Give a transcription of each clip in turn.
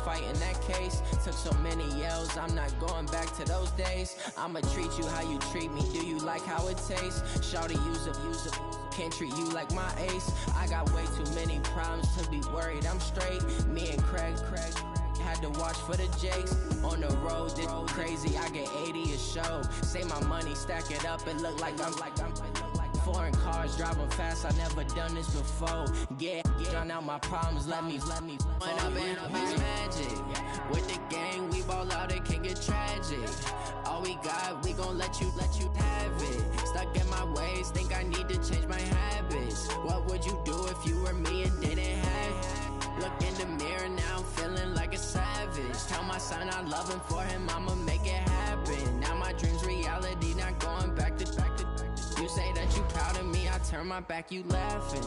fight in that case. Took so many yells, I'm not going back to those days. I'ma treat you how you treat me, do you like how it tastes? Shawty, use it, can't treat you like my ace. I got way too many problems to be worried, I'm straight. Me and Craig had to watch for the Jakes. On the road, this crazy, I get 80 a show. Say my money, stack it up, it look like I'm foreign cars, driving fast, I never done this before. Yeah, drown out my problems, let me When I've been up is magic. With the gang, we ball out, it can get tragic. All we got, we gon' let you have it. Stuck in my ways, think I need to change my habits. What would you do if you were me and didn't have it? Look in the mirror now, I'm feeling like a savage. Tell my son I love him, for him I'ma make it happen. Now my dream's reality, not going back to. You say that you proud of me, I turn my back, you laughing.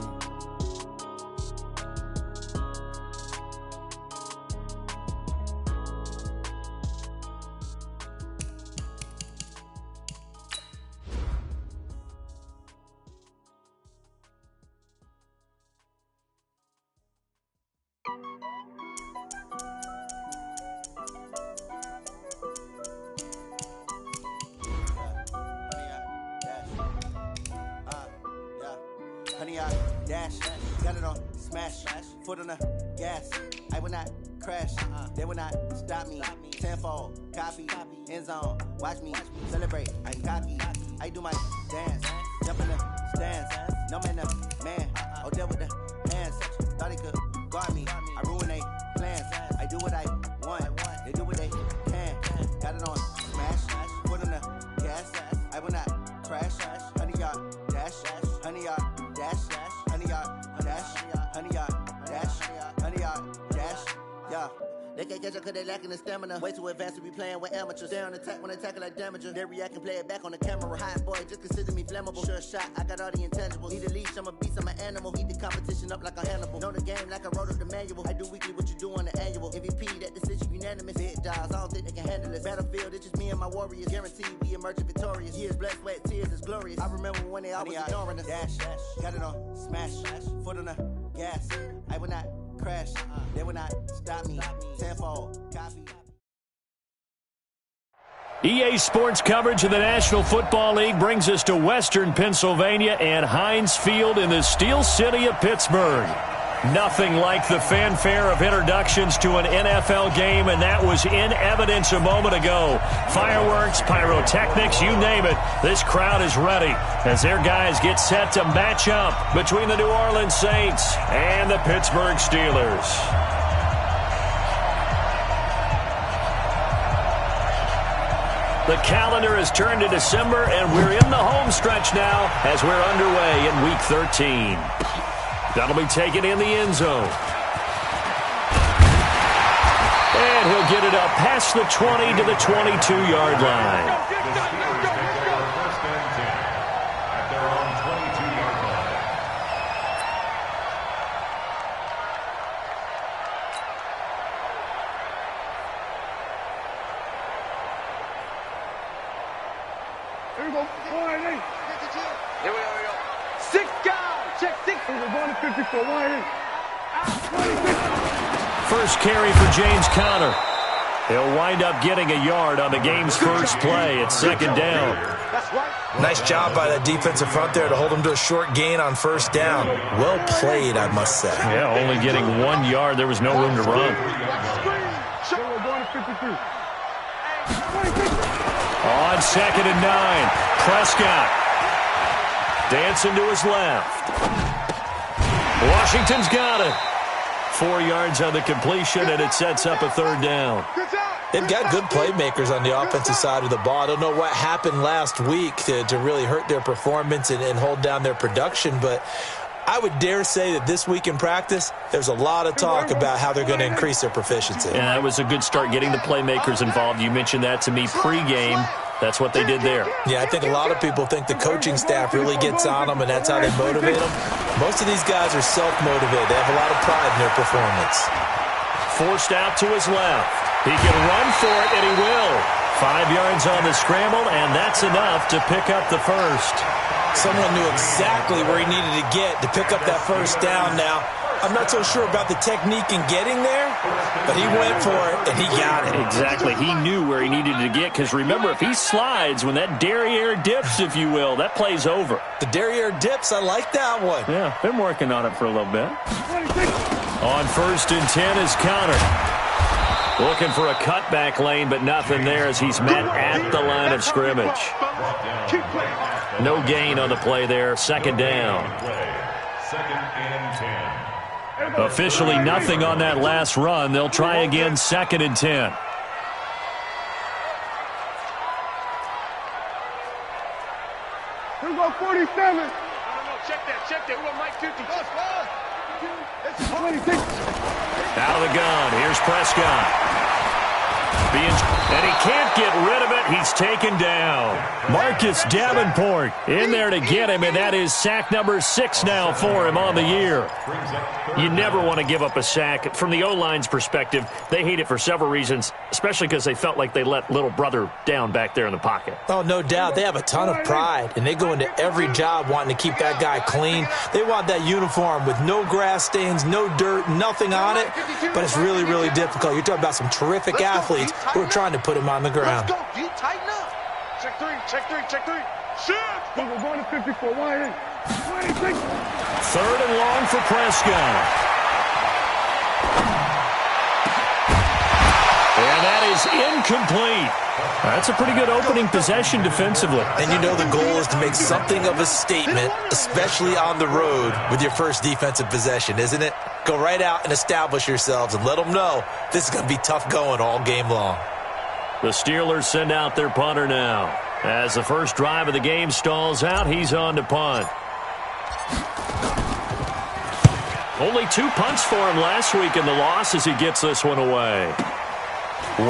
Honey, I dash, got it on smash, foot on the gas. I will not crash, they will not stop me. Tenfold, copy, end zone, watch me celebrate. I copy, I do my dance, jump in the stands. No man, the man, oh there with the hands. Thought he could guard me, I ruin they plans. I do what I want, they do what they can. Got it on smash, foot on the gas. I will not crash, honey, y'all dash, honey, y'all. Dash, honey, y'all, dash, honey, y'all, dash, honey, y'all, dash, yeah. They can't catch up cause they lacking the stamina. Way too advanced to be playing with amateurs. Stay on attack when they tackle like damager. They react and play it back on the camera. Hot boy, just consider me flammable. Sure shot, I got all the intangibles. Need a leash, I'm a beast, I'm an animal. Eat the competition up like a Hannibal. Know the game like I wrote up the manual. I do weekly what you do on the annual. MVP, that decision unanimous. Big dogs, I don't think they can handle this. Battlefield, it's just me and my warriors. Guaranteed we emerge victorious. Years, blood, sweat, tears, is glorious. I remember when they always ignoring us. Dash, got it on smash, foot on the gas. I will not crash, they will not stop me. Tenfold, copy. EA Sports coverage of the National Football League brings us to Western Pennsylvania and Heinz Field in the Steel City of Pittsburgh. Nothing like the fanfare of introductions to an NFL game, and that was in evidence a moment ago. Fireworks, pyrotechnics, you name it. This crowd is ready as their guys get set to match up between the New Orleans Saints and the Pittsburgh Steelers. The calendar has turned to December, and we're in the home stretch now as we're underway in Week 13. That'll be taken in the end zone. And he'll get it up past the 20 to the 22-yard line. Here we go. Here we go. 6 guys. Check 6. We're going to 54. First carry for James Conner. He'll wind up getting a yard on the game's first play. It's second down. Nice job by that defensive front there to hold him to a short gain on first down. Well played, I must say. Yeah, only getting 1 yard. There was no room to run. We're going to 53. On 2nd and 9, Prescott dancing to his left. Washington's got it. 4 yards on the completion, and it sets up a third down. They've got good playmakers on the offensive side of the ball. I don't know what happened last week to really hurt their performance and hold down their production, but I would dare say that this week in practice, there's a lot of talk about how they're going to increase their proficiency. Yeah, that was a good start getting the playmakers involved. You mentioned that to me pregame. That's what they did there. Yeah, I think a lot of people think the coaching staff really gets on them, and that's how they motivate them. Most of these guys are self-motivated. They have a lot of pride in their performance. Forced out to his left. He can run for it, and he will. 5 yards on the scramble, and that's enough to pick up the first. Someone knew exactly where he needed to get to pick up that first down. Now, I'm not so sure about the technique in getting there, but he went for it, and he got it. Exactly. He knew where he needed to get, because remember, if he slides, when that derriere dips, if you will, that play's over. The derriere dips, I like that one. Yeah, been working on it for a little bit. On 1st and 10 is Connor. Looking for a cutback lane, but nothing there as he's met at the line of scrimmage. No gain on the play there. 2nd down. 2nd and 10. Officially nothing on that last run. They'll try again 2nd and 10. Here we go, 47. No, check that. Who Mike 50? It's 26. Out of the gun. Here's Prescott. And he can't get rid of it. He's taken down. Marcus Davenport in there to get him, and that is sack number 6 now for him on the year. You never want to give up a sack. From the O-line's perspective, they hate it for several reasons, especially because they felt like they let little brother down back there in the pocket. Oh, no doubt. They have a ton of pride, and they go into every job wanting to keep that guy clean. They want that uniform with no grass stains, no dirt, nothing on it, but it's really, really difficult. You're talking about some terrific athletes who are trying to put him on the ground. Let's go, D. Tighten up. Check three. Shoot. We're going to 54. 26. 3rd and long for Prescott. And that is incomplete. That's a pretty good opening possession defensively. And you know the goal is to make something of a statement, especially on the road with your first defensive possession, isn't it? Go right out and establish yourselves and let them know this is going to be tough going all game long. The Steelers send out their punter now. As the first drive of the game stalls out, he's on to punt. Only 2 punts for him last week in the loss as he gets this one away.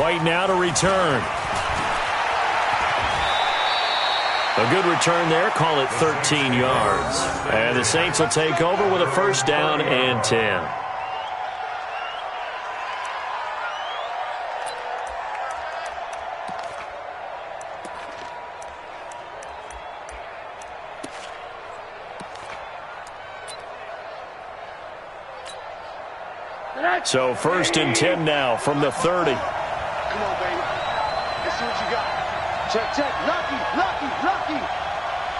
White now to return. A good return there. Call it 13 yards. And the Saints will take over with a 1st down and 10. So 1st and 10 now from the 30. Come on, baby. Let's see what you got. Check. Lucky.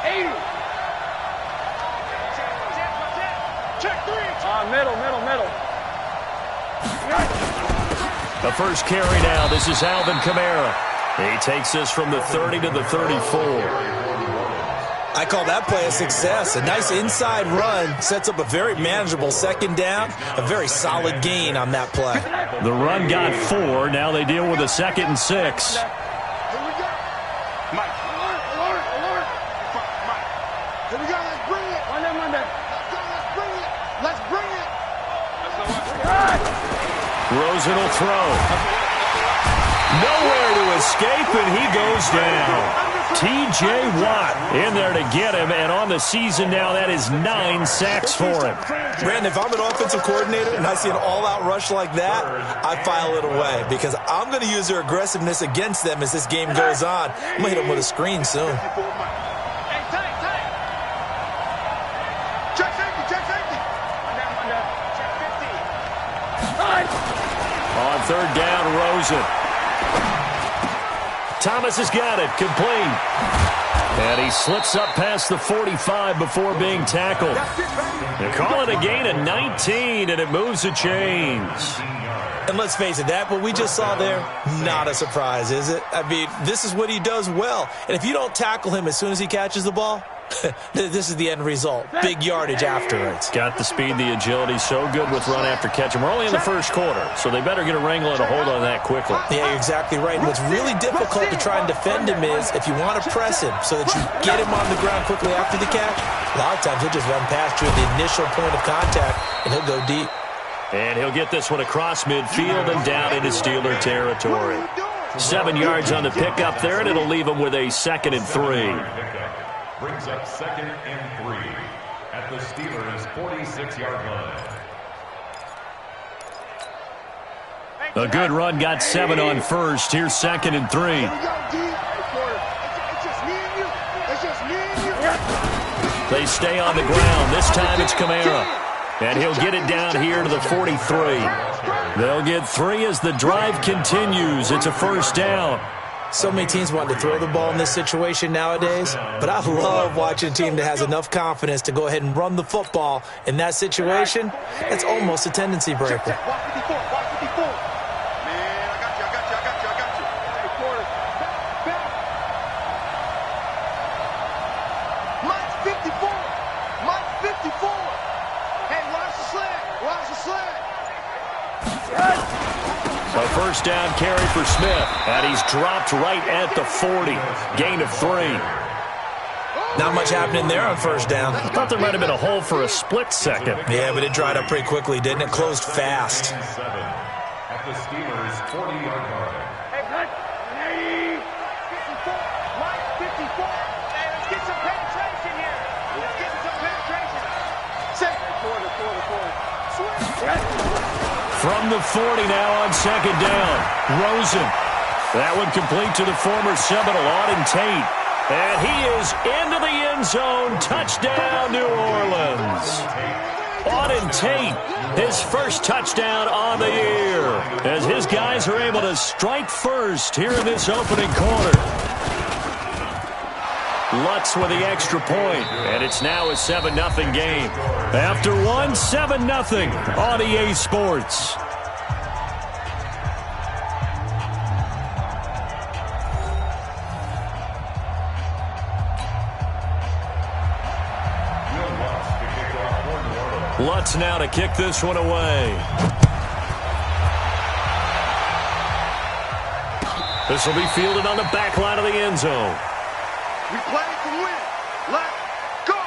80. Check 3. Middle. The first carry now. This is Alvin Kamara. He takes this from the 30 to the 34. I call that play a success. A nice inside run sets up a very manageable 2nd down. A very solid gain on that play. The run got 4. Now they deal with a 2nd and 6. Here we go. Mike. Alert. Mike. Here we go. Let's bring it. Monday. Let's bring it. Rosen will throw. Nowhere to escape, and he goes down. T.J. Watt in there to get him, and on the season now, that is 9 sacks for him. Brandon, if I'm an offensive coordinator and I see an all-out rush like that, I file it away because I'm going to use their aggressiveness against them as this game goes on. I'm going to hit them with a screen soon. Hey, tight. Check safety. Check 50. On 3rd down, Rosen. Thomas has got it, complete. And he slips up past the 45 before being tackled. They call it a gain of 19, and it moves the chains. And let's face it, what we just saw there, not a surprise, is it? I mean, this is what he does well. And if you don't tackle him as soon as he catches the ball, this is the end result. Big yardage afterwards. Got the speed, the agility, so good with run after catch. And we're only in the 1st quarter, so they better get a wrangle and a hold on that quickly. Yeah, you're exactly right. And what's really difficult to try and defend him is if you want to press him so that you get him on the ground quickly after the catch, a lot of times he'll just run past you at the initial point of contact, and he'll go deep. And he'll get this one across midfield and down into Steeler territory. 7 yards on the pickup there, and it'll leave him with a 2nd and 3. Brings up 2nd and 3 at the Steelers' 46-yard line. A good run, got 7 on 1st. Here's 2nd and 3. They stay on the ground. This time it's Kamara. And he'll get it down here to the 43. They'll get 3 as the drive continues. It's a first down. So many teams want to throw the ball in this situation nowadays, but I love watching a team that has enough confidence to go ahead and run the football in that situation. It's almost a tendency breaker. Man, I got you. Hey, quarter. Back. Mike's 54. Hey, watch the sled. A first down carry for Smith, and he's dropped right at the 40. Gain of 3. Not much happening there on first down. I thought there might have been a hole for a split second. Yeah, but it dried up pretty quickly, didn't it? Closed fast. At the Steelers' 40-yard line. Hey, Mike 54. Hey, let's get some penetration here. Quarter. Swing. From the 40 now on second down. Rosen. That one complete to the former Seminole, Auden Tate. And he is into the end zone. Touchdown, New Orleans. Auden Tate, his first touchdown on the year, as his guys are able to strike first here in this opening quarter. Lutz with the extra point, and it's now a 7-0 game. After one, 7-0 on EA Sports. Lutz now to kick this one away. This will be fielded on the back line of the end zone. We play to win. Let's go.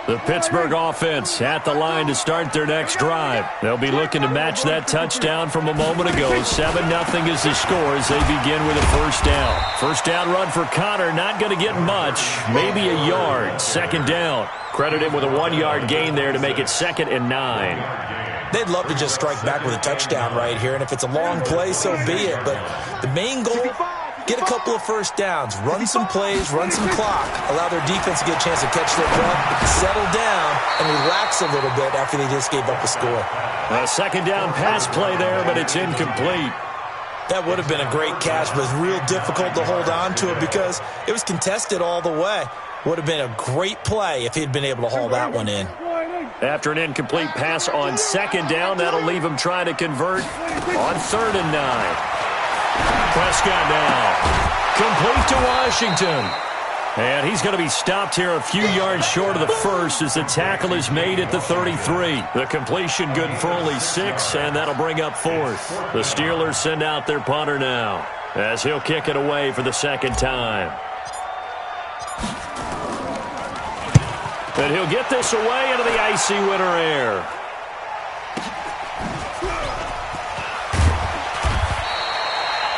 The Pittsburgh offense at the line to start their next drive. They'll be looking to match that touchdown from a moment ago. 7-0 is the score as they begin with a first down. First down run for Connor, not going to get much. Maybe a yard. Second down. Credit him with a 1-yard gain there to make it 2nd and 9. They'd love to just strike back with a touchdown right here, and if it's a long play, so be it. But the main goal, get a couple of first downs, run some plays, run some clock, allow their defense to get a chance to catch their breath, settle down, and relax a little bit after they just gave up a score. A second down pass play there, but it's incomplete. That would have been a great catch, but it was real difficult to hold on to it because it was contested all the way. Would have been a great play if he'd been able to haul that one in. After an incomplete pass on second down, that'll leave him trying to convert on 3rd and 9. Prescott now, complete to Washington. And he's going to be stopped here a few yards short of the first as the tackle is made at the 33. The completion good for only 6, and that'll bring up 4th. The Steelers send out their punter now as he'll kick it away for the second time. And he'll get this away into the icy winter air.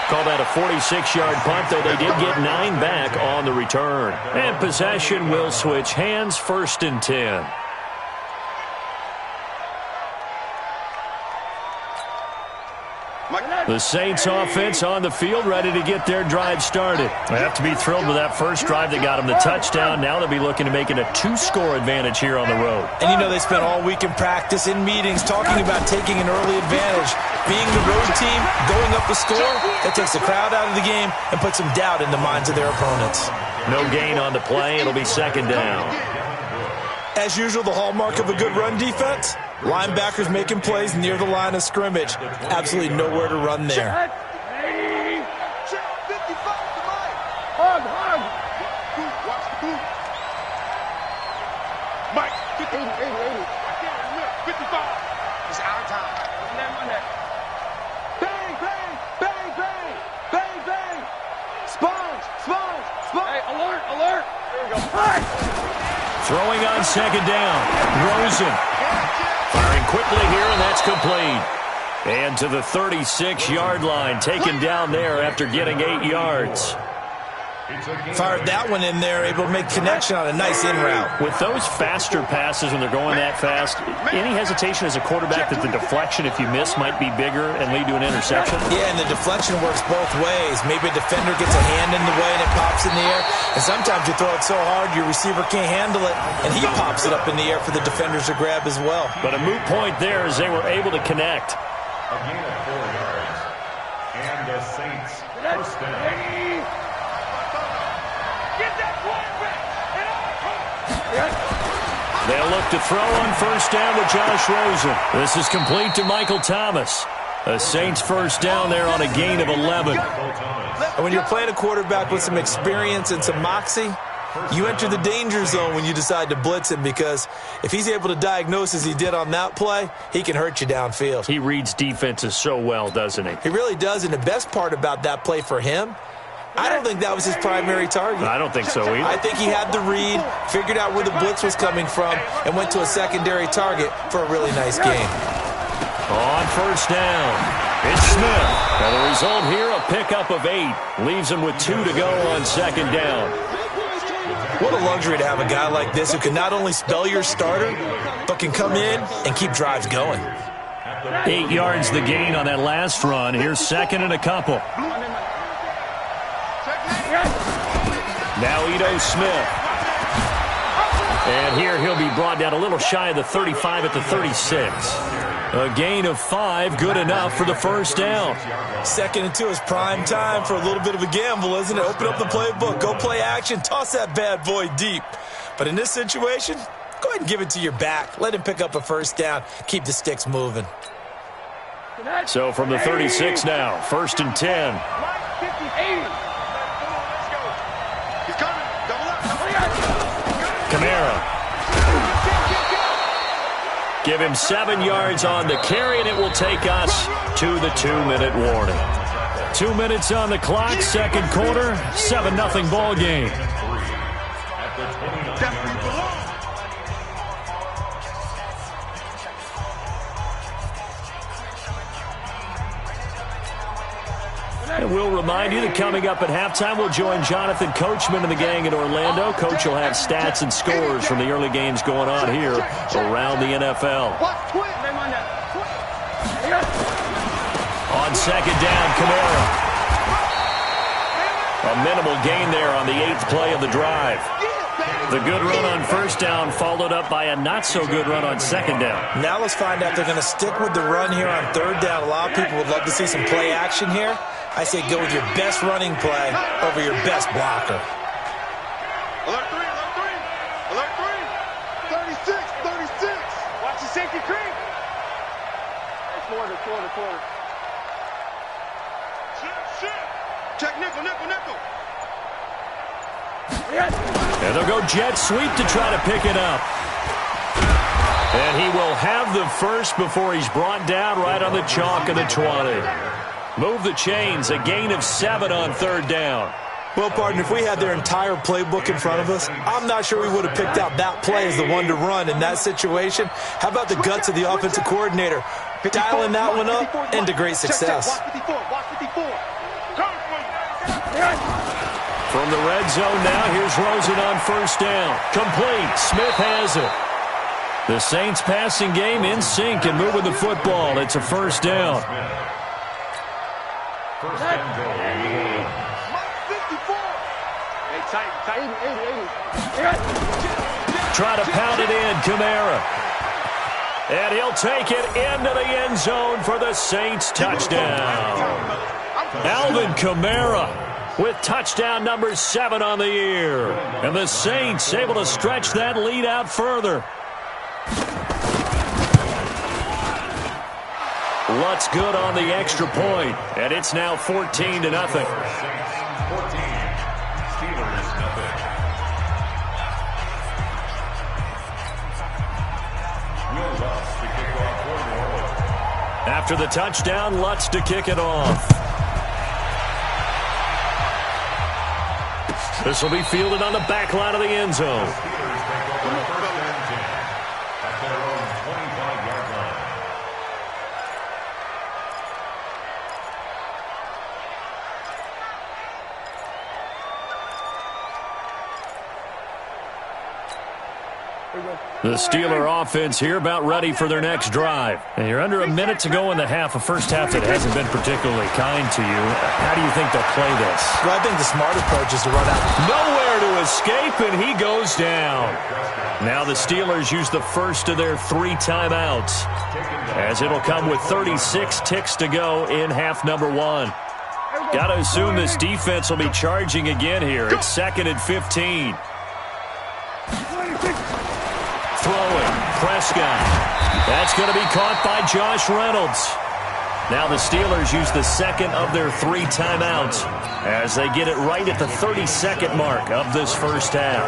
Call that a 46-yard punt, though they did get 9 back on the return. And possession will switch hands, 1st and 10. The Saints offense on the field, ready to get their drive started. They have to be thrilled with that first drive that got them the touchdown. Now they'll be looking to make it a 2-score advantage here on the road. And you know they spent all week in practice, in meetings, talking about taking an early advantage. Being the road team, going up a score, that takes the crowd out of the game and puts some doubt in the minds of their opponents. No gain on the play. It'll be second down. As usual, the hallmark of a good run defense, linebackers making plays near the line of scrimmage. Absolutely nowhere to run there. Mike, 55. It's our time. Bang, bang, bang, bang, bang, bang. Sponge. Hey, alert. There we go. Throwing on second down. Rosen. Firing quickly here, and that's complete. And to the 36-yard line, taken down there after getting 8 yards. Fired that one in there, able to make connection on a nice in route. With those faster passes when they're going that fast, any hesitation as a quarterback that the deflection, if you miss, might be bigger and lead to an interception? Yeah, and the deflection works both ways. Maybe a defender gets a hand in the way and it pops in the air. And sometimes you throw it so hard your receiver can't handle it, and he pops it up in the air for the defenders to grab as well. But a moot point there as they were able to connect. A gain of 4 yards. And the Saints first down. They'll look to throw on first down to Josh Rosen. This is complete to Michael Thomas. The Saints first down there on a gain of 11. And when you're playing a quarterback with some experience and some moxie, you enter the danger zone when you decide to blitz him, because if he's able to diagnose as he did on that play, he can hurt you downfield. He reads defenses so well, doesn't he? He really does, and the best part about that play for him, I don't think that was his primary target. I don't think so either. I think he had the read, figured out where the blitz was coming from, and went to a secondary target for a really nice game. On first down, it's Smith. And the result here, a pickup of 8. Leaves him with 2 to go on second down. What a luxury to have a guy like this who can not only spell your starter, but can come in and keep drives going. 8 yards the gain on that last run. Here's second and a couple. Now Ito Smith. And here he'll be brought down a little shy of the 35 at the 36. A gain of 5, good enough for the first down. 2nd and 2 is prime time for a little bit of a gamble, isn't it? Open up the playbook, go play action, toss that bad boy deep. But in this situation, go ahead and give it to your back. Let him pick up a first down. Keep the sticks moving. So from the 36 now, 1st and 10. Kamara. Give him 7 yards on the carry, and it will take us to the 2-minute warning. 2 minutes on the clock, second quarter, 7-0 ball game. And we'll remind you that coming up at halftime, we'll join Jonathan Coachman and the gang in Orlando. Coach will have stats and scores from the early games going on here around the NFL. On second down, Kamara. A minimal gain there on the 8th play of the drive. The good run on first down followed up by a not-so-good run on second down. Now let's find out if they're going to stick with the run here on third down. A lot of people would love to see some play action here. I say go with your best running play over your best blocker. Alert 3, alert 3. Alert 3. 36, 36. Watch the safety creep. Quarter. Shit. Check nickel. And they'll go jet sweep to try to pick it up. And he will have the first before he's brought down right on the chalk of the 20. Move the chains, a gain of 7 on third down. Well, partner, if we had their entire playbook in front of us, I'm not sure we would have picked out that play as the one to run in that situation. How about the guts of the offensive coordinator? Dialing that one up into great success. From the red zone now, here's Rosen on first down. Complete. Smith has it. The Saints passing game in sync and moving the football. It's a first down. First and goal. Try to pound it in, Kamara. And he'll take it into the end zone for the Saints touchdown. Alvin Kamara with touchdown number 7 on the year. And the Saints able to stretch that lead out further. Lutz good on the extra point, and it's now 14-0. After the touchdown, Lutz to kick it off. This will be fielded on the back line of the end zone. The Steeler offense here about ready for their next drive. And you're under a minute to go in the half, a first half that hasn't been particularly kind to you. How do you think they'll play this? Well, I think the smart approach is to run out. Nowhere to escape, and he goes down. Now the Steelers use the first of their 3 timeouts, as it'll come with 36 ticks to go in half number 1. Got to assume this defense will be charging again here. It's 2nd and 15. Throwing, Prescott. That's going to be caught by Josh Reynolds. Now the Steelers use the second of their 3 timeouts as they get it right at the 32nd mark of this first half.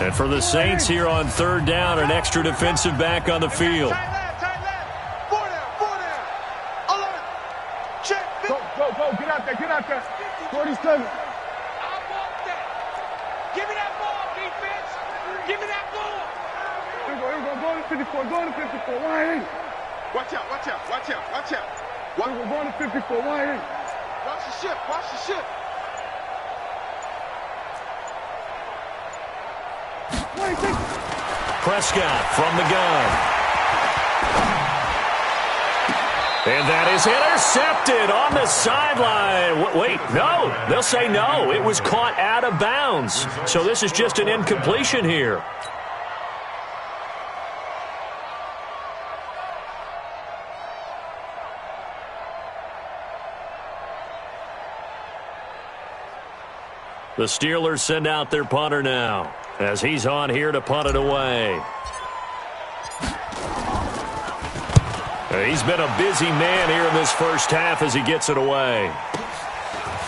And for the Saints here on 3rd down, an extra defensive back on the field. Go, get out there. 47. I want that. Give me that ball, defense. Give me that ball. Here we go. Go to 54. Why ain't? Watch out. We're going to 54. Why ain't? Watch the ship. Prescott from the gun. And that is intercepted on the sideline. Wait, no. They'll say no. It was caught out of bounds. So this is just an incompletion here. The Steelers send out their punter now, as he's on here to punt it away. He's been a busy man here in this first half as he gets it away.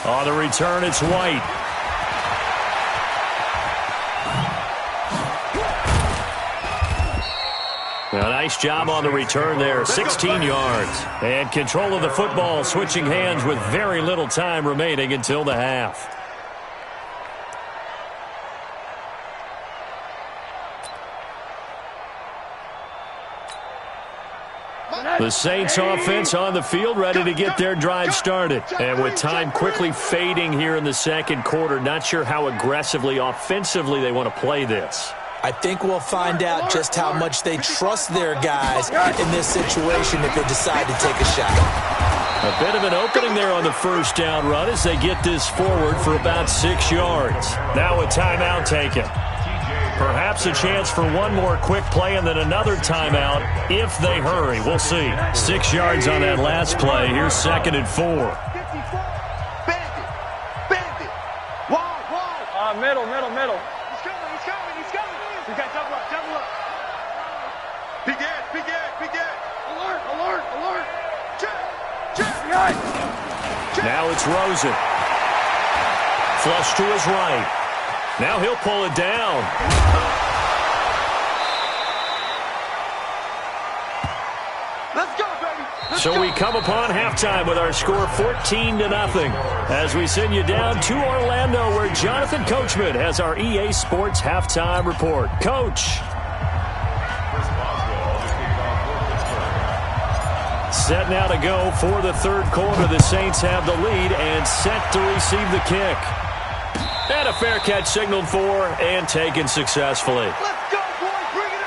On the return, it's White. A nice job on the return there, 16 yards. And control of the football, switching hands with very little time remaining until the half. The Saints offense on the field, ready to get their drive started. And with time quickly fading here in the second quarter, not sure how aggressively, offensively they want to play this. I think we'll find out just how much they trust their guys in this situation if they decide to take a shot. A bit of an opening there on the first down run as they get this forward for about 6 yards. Now a timeout taken. Perhaps a chance for one more quick play and then another timeout if they hurry. We'll see. 6 yards on that last play. Here's 2nd and 4. Bandit. Wide. Middle. He's coming. You got double up. Big edge. Alert. Check. Now it's Rosen. Flush to his right. Now he'll pull it down. Let's go, baby. So we come upon halftime with our score 14-0 as we send you down to Orlando where Jonathan Coachman has our EA Sports halftime report. Coach. Set now to go for the third quarter. The Saints have the lead and set to receive the kick. And a fair catch signaled for and taken successfully. Let's go, boys. Bring it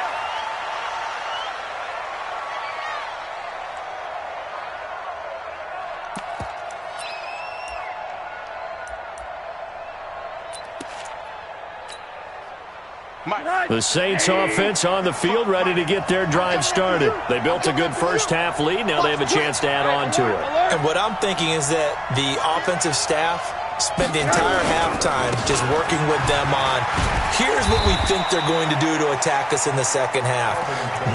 up. The Saints offense on the field, ready to get their drive started. They built a good first half lead. Now they have a chance to add on to it. And what I'm thinking is that the offensive staff spend the entire halftime just working with them on, here's what we think they're going to do to attack us in the second half.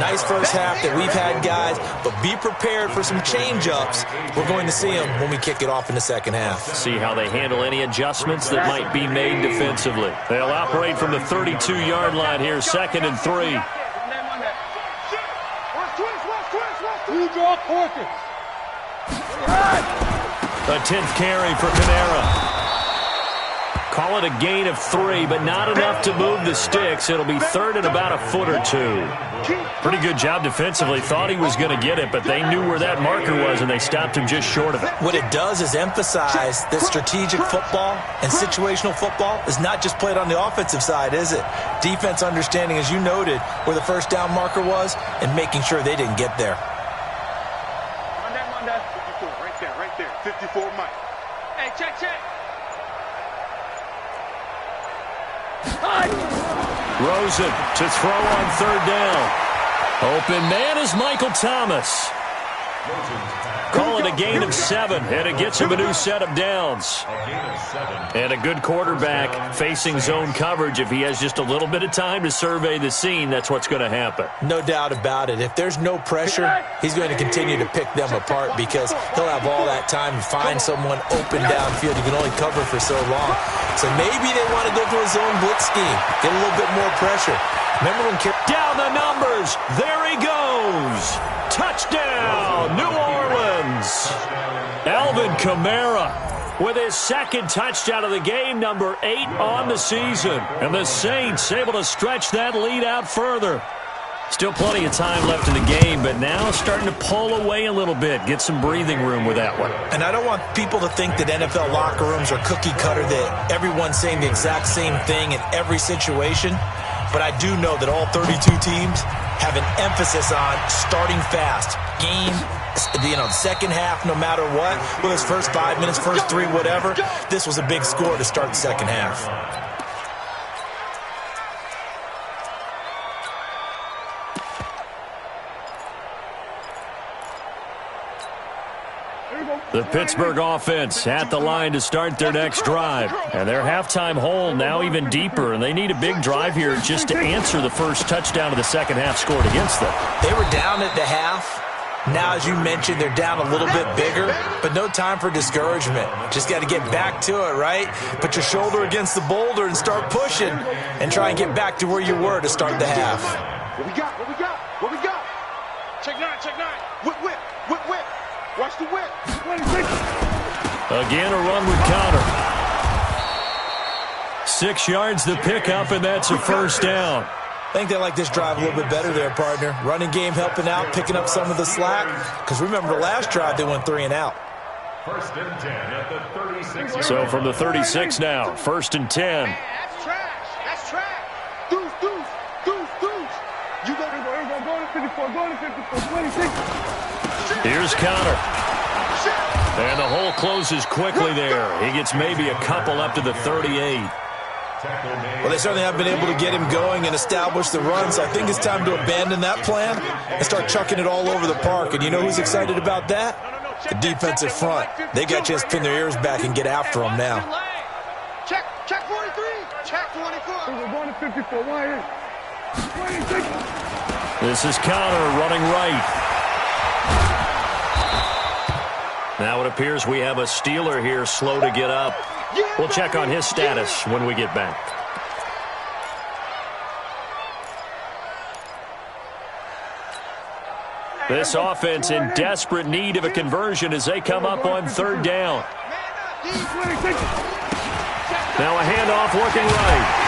Nice first half that we've had, guys, but be prepared for some change-ups. We're going to see them when we kick it off in the second half. See how they handle any adjustments that might be made defensively. They'll operate from the 32-yard line here, 2nd and 3. A 10th carry for Panera. Call it a gain of 3, but not enough to move the sticks. It'll be third and about a foot or two. Pretty good job defensively. Thought he was going to get it, but they knew where that marker was, and they stopped him just short of it. What it does is emphasize that strategic football and situational football is not just played on the offensive side, is it? Defense understanding, as you noted, where the first down marker was and making sure they didn't get there. Monday. 54, right there. 54, Mike. Hey, check. Rosen to throw on third down. Open man is Michael Thomas. Call it a gain of 7, and it gets him a new set of downs. And a good quarterback facing zone coverage. If he has just a little bit of time to survey the scene, that's what's going to happen. No doubt about it. If there's no pressure, he's going to continue to pick them apart because he'll have all that time to find someone open downfield. You can only cover for so long. So maybe they want to go to a zone blitz scheme, get a little bit more pressure. Remember when down the numbers, there he goes. Touchdown, New Orleans. Alvin Kamara with his second touchdown of the game, number 8 on the season. And the Saints able to stretch that lead out further. Still plenty of time left in the game, but now starting to pull away a little bit, get some breathing room with that one. And I don't want people to think that NFL locker rooms are cookie cutter, that everyone's saying the exact same thing in every situation. But I do know that all 32 teams have an emphasis on starting fast. Game, second half, no matter what. Whether it's first 5 minutes, first 3, whatever. This was a big score to start the second half. The Pittsburgh offense at the line to start their next drive. And their halftime hole now even deeper, and they need a big drive here just to answer the first touchdown of the second half scored against them. They were down at the half. Now, as you mentioned, they're down a little bit bigger, but no time for discouragement. Just got to get back to it, right? Put your shoulder against the boulder and start pushing and try and get back to where you were to start the half. What we got? Check 9. Whip. Watch the whip. Again, a run with Connor. 6 yards the pickup, and that's a first down. I think they like this drive a little bit better there, partner. Running game helping out, picking up some of the slack. Because remember, the last drive they went 3 and out. First and 10 at the 36. So from the 36 now, first and 10. Hey, that's trash. Deuce. You go to 54, go to 26. Here's Connor. And the hole closes quickly there. He gets maybe a couple up to the 38. Well, they certainly have been able to get him going and establish the run, so I think it's time to abandon that plan and start chucking it all over the park. And you know who's excited about that? The defensive front. They got to just pin their ears back and get after him now. Check 43. Check 24. We're going to 54. 26. This is Connor running right. Now it appears we have a Steeler here slow to get up. We'll check on his status when we get back. This offense in desperate need of a conversion as they come up on third down. Now a handoff working right.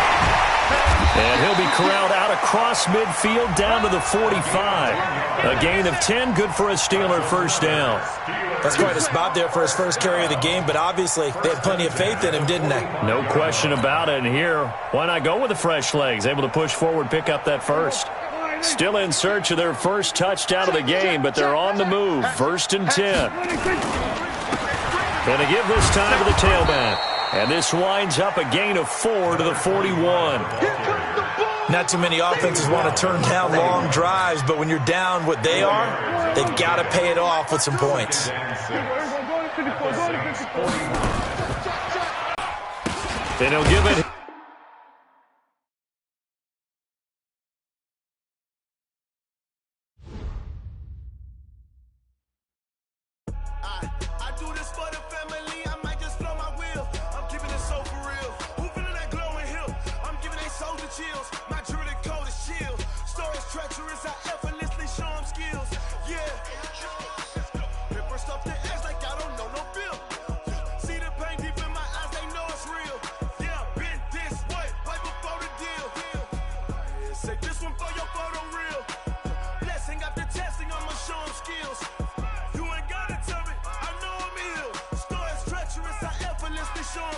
And he'll be corralled out across midfield down to the 45. A gain of 10, good for a Steeler first down. That's quite a spot there for his first carry of the game, but obviously they had plenty of faith in him, didn't they? No question about it. And here, why not go with the fresh legs? Able to push forward, pick up that first. Still in search of their first touchdown of the game, but they're on the move. First and 10. Going to give this time to the tailback. And this winds up a gain of 4 to the 41. Not too many offenses want to turn down long drives, but when you're down what they are, they've got to pay it off with some points. Then he'll give it.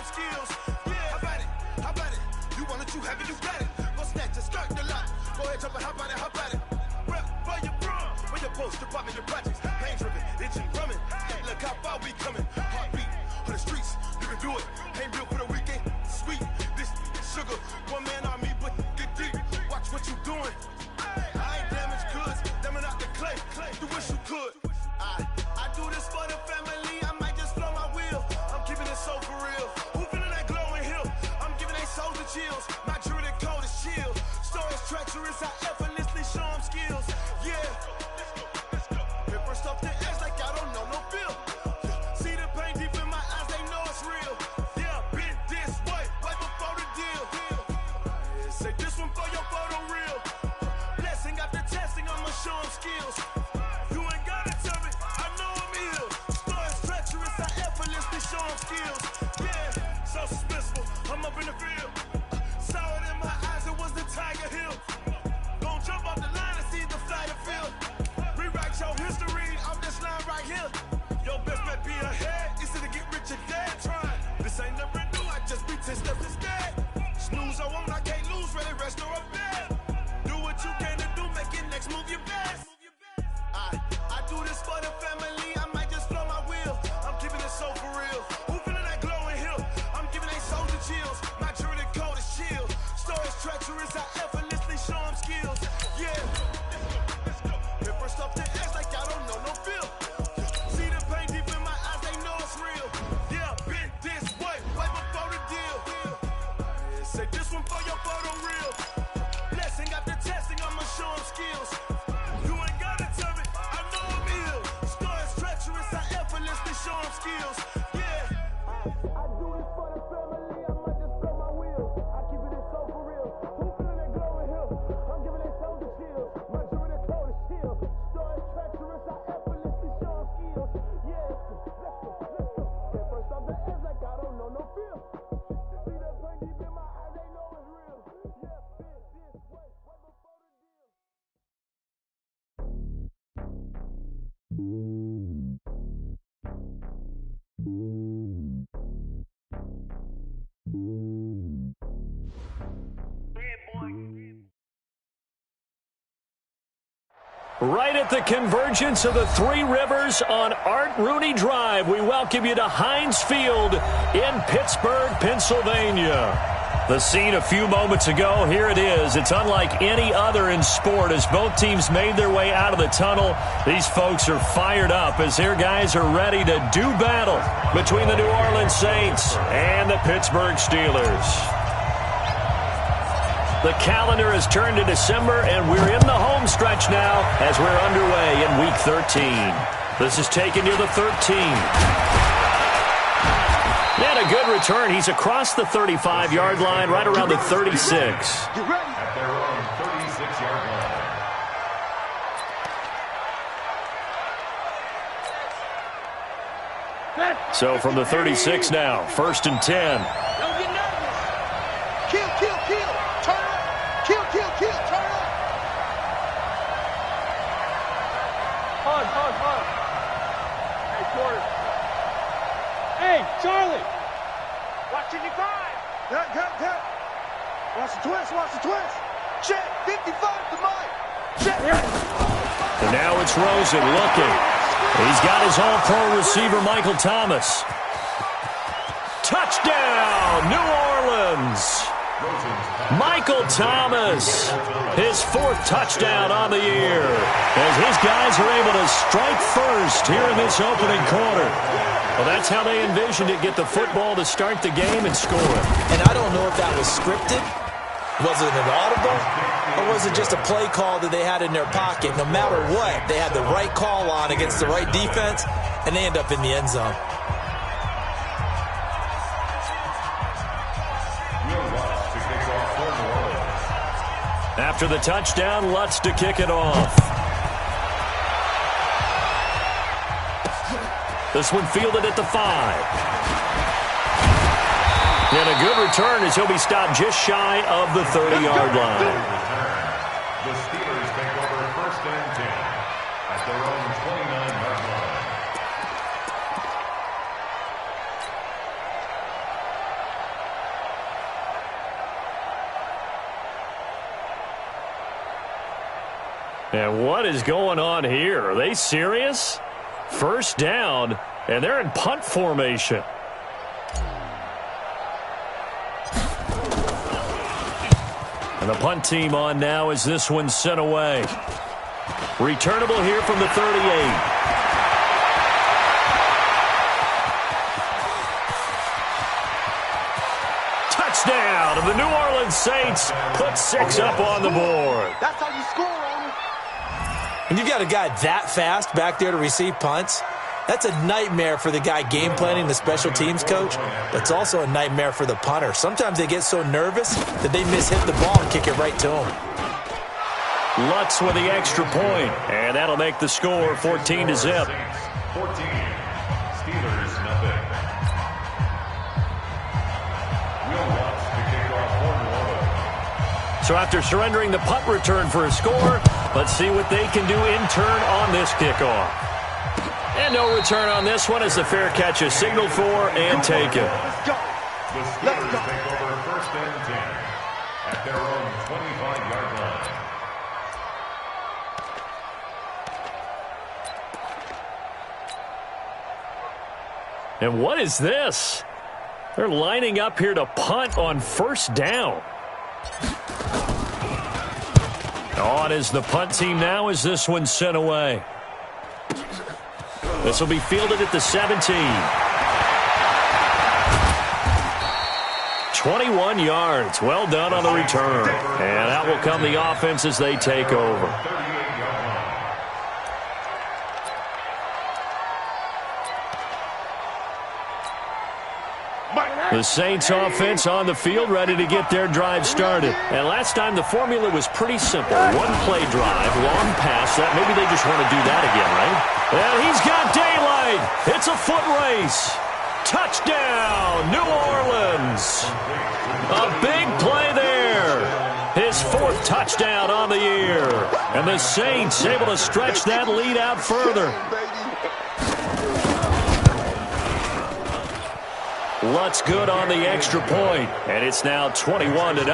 Sean skills. Yeah, how about it? How about it? You want it, you have it, you got it. Go snatch it, skirt the lot. Go ahead, jump it, how about it? How about it? Rep where you from? Where your post, department, your projects. Pain driven, itching, drumming. Hey, look how far we coming. Heartbeat on the streets, you can do it. Ain't built for the weekend. Sweet, this sugar. One man army, but get deep. Watch what you doing. I ain't damaged goods, damn out the clay. You wish you could. I do this for the family. I might just blow my wheel. I'm keeping it so for real. Who feeling that glowing hill? I'm giving they souls the chills. My jewelry cold is chill. Stories treacherous, I effortlessly show them skills. Yeah. Paper stuff to edge like I don't know no feel. See the pain deep in my eyes, they know it's real. Yeah, been this way, right before the deal. Say this one for your photo reel. Blessing after testing, I'ma show them skills. You ain't gotta tell me, I know I'm ill. Stories treacherous, I effortlessly show them skills. Yeah, so suspenseful, I'm up in the field. Saw it in my eyes, it was the Tiger Hill. Gon' jump off the line and see the fly the field. Rewrite your history, I'm this line right here. Your best bet be ahead, easy to get rich or dead. Trying, this ain't never new, I just be 10 steps instead. Snooze I won't, I can't lose, ready, rest or a bed. Do what you can to do, make it next move your best. I do this for the family, I might just blow my wheel. I'm keeping it so for real. Who feeling that glowing hill? I'm giving they souls the chills. My jewelry cold is chill. Stories treacherous, I effortlessly show them skills. Yeah. Paper stuff to edge like I don't know no feel. See the pain deep in my eyes, they know it's real. Yeah, been this way, right before the deal. Say this one for your photo reel. Blessing after testing, I'ma show them skills. You ain't gotta tell me, I know I'm ill. Stories treacherous, I effortlessly show them skills. Yeah. I do this for the family, I might just blow my wheel. I keep it so for real. Who feeling that glowing hill? I'm giving they souls the chills. My jewelry cold is chill. Stories treacherous, I effortlessly show them skills. Yeah, let's go. At first off the edge like I don't know no feel. See that pain deep in my eyes, they know it's real. Yeah, been this way, right before the deal. Right at the convergence of the Three Rivers on Art Rooney Drive, we welcome you to Heinz Field in Pittsburgh, Pennsylvania. The scene a few moments ago, here it is. It's unlike any other in sport as both teams made their way out of the tunnel. These folks are fired up as their guys are ready to do battle between the New Orleans Saints and the Pittsburgh Steelers. The calendar has turned to December, and we're in the home stretch now as we're underway in Week 13. This is taking you to 13. And a good return. He's across the 35-yard line, right around the 36. At their own 36-yard line. So from the 36 now, 1st and 10. Don't get nervous. Kill, kill, kill. Turn up. Kill, kill, kill. Turn up. Hug. Hey, Porter. Hey, Charlie. Watching your grind. Cut. Watch the twist. Check. 55 to Mike. Check. And now it's Rosen looking. He's got his all-pro receiver, Michael Thomas. Touchdown, New Orleans. Michael Thomas, his 4th touchdown on the year, as his guys are able to strike first here in this opening quarter. Well, that's how they envisioned it, get the football to start the game and score it. And I don't know if that was scripted. Was it an audible? Or was it just a play call that they had in their pocket? No matter what, they had the right call on against the right defense, and they end up in the end zone. After the touchdown, Lutz to kick it off. This one fielded at the 5. And a good return as he'll be stopped just shy of the 30-yard line. The Steelers take over 1st and 10 at their own 29-yard line. 2 And what is going on here? Are they serious? First down, and they're in punt formation. And the punt team on now as this one's sent away. Returnable here from the 38. Touchdown, and the New Orleans Saints put 6 up on the board. That's how you score on them. And you got a guy that fast back there to receive punts. That's a nightmare for the guy game planning, the special teams coach. That's also a nightmare for the punter. Sometimes they get so nervous that they mishit the ball and kick it right to him. Lutz with the extra point, and that'll make the score 14-0. 14. Steelers, nothing. Will Lutz to kick off for New Orleans. So after surrendering the punt return for a score, let's see what they can do in turn on this kickoff. And no return on this one as the fair catch is signaled for and taken. Let's go. The Steelers take over first and 10 at their own 25-yard line. And what is this? They're lining up here to punt on first down. On is the punt team now as this one's sent away. This will be fielded at the 17. 21 yards. Well done on the return. And that will come the offense as they take over. The Saints offense on the field ready to get their drive started. And last time the formula was pretty simple. One play drive, long pass. That maybe they just want to do that again, right? And he's got daylight. It's a foot race. Touchdown, New Orleans. A big play there. His 4th touchdown on the year. And the Saints able to stretch that lead out further. Lutz good on the extra point, and it's now 21-0.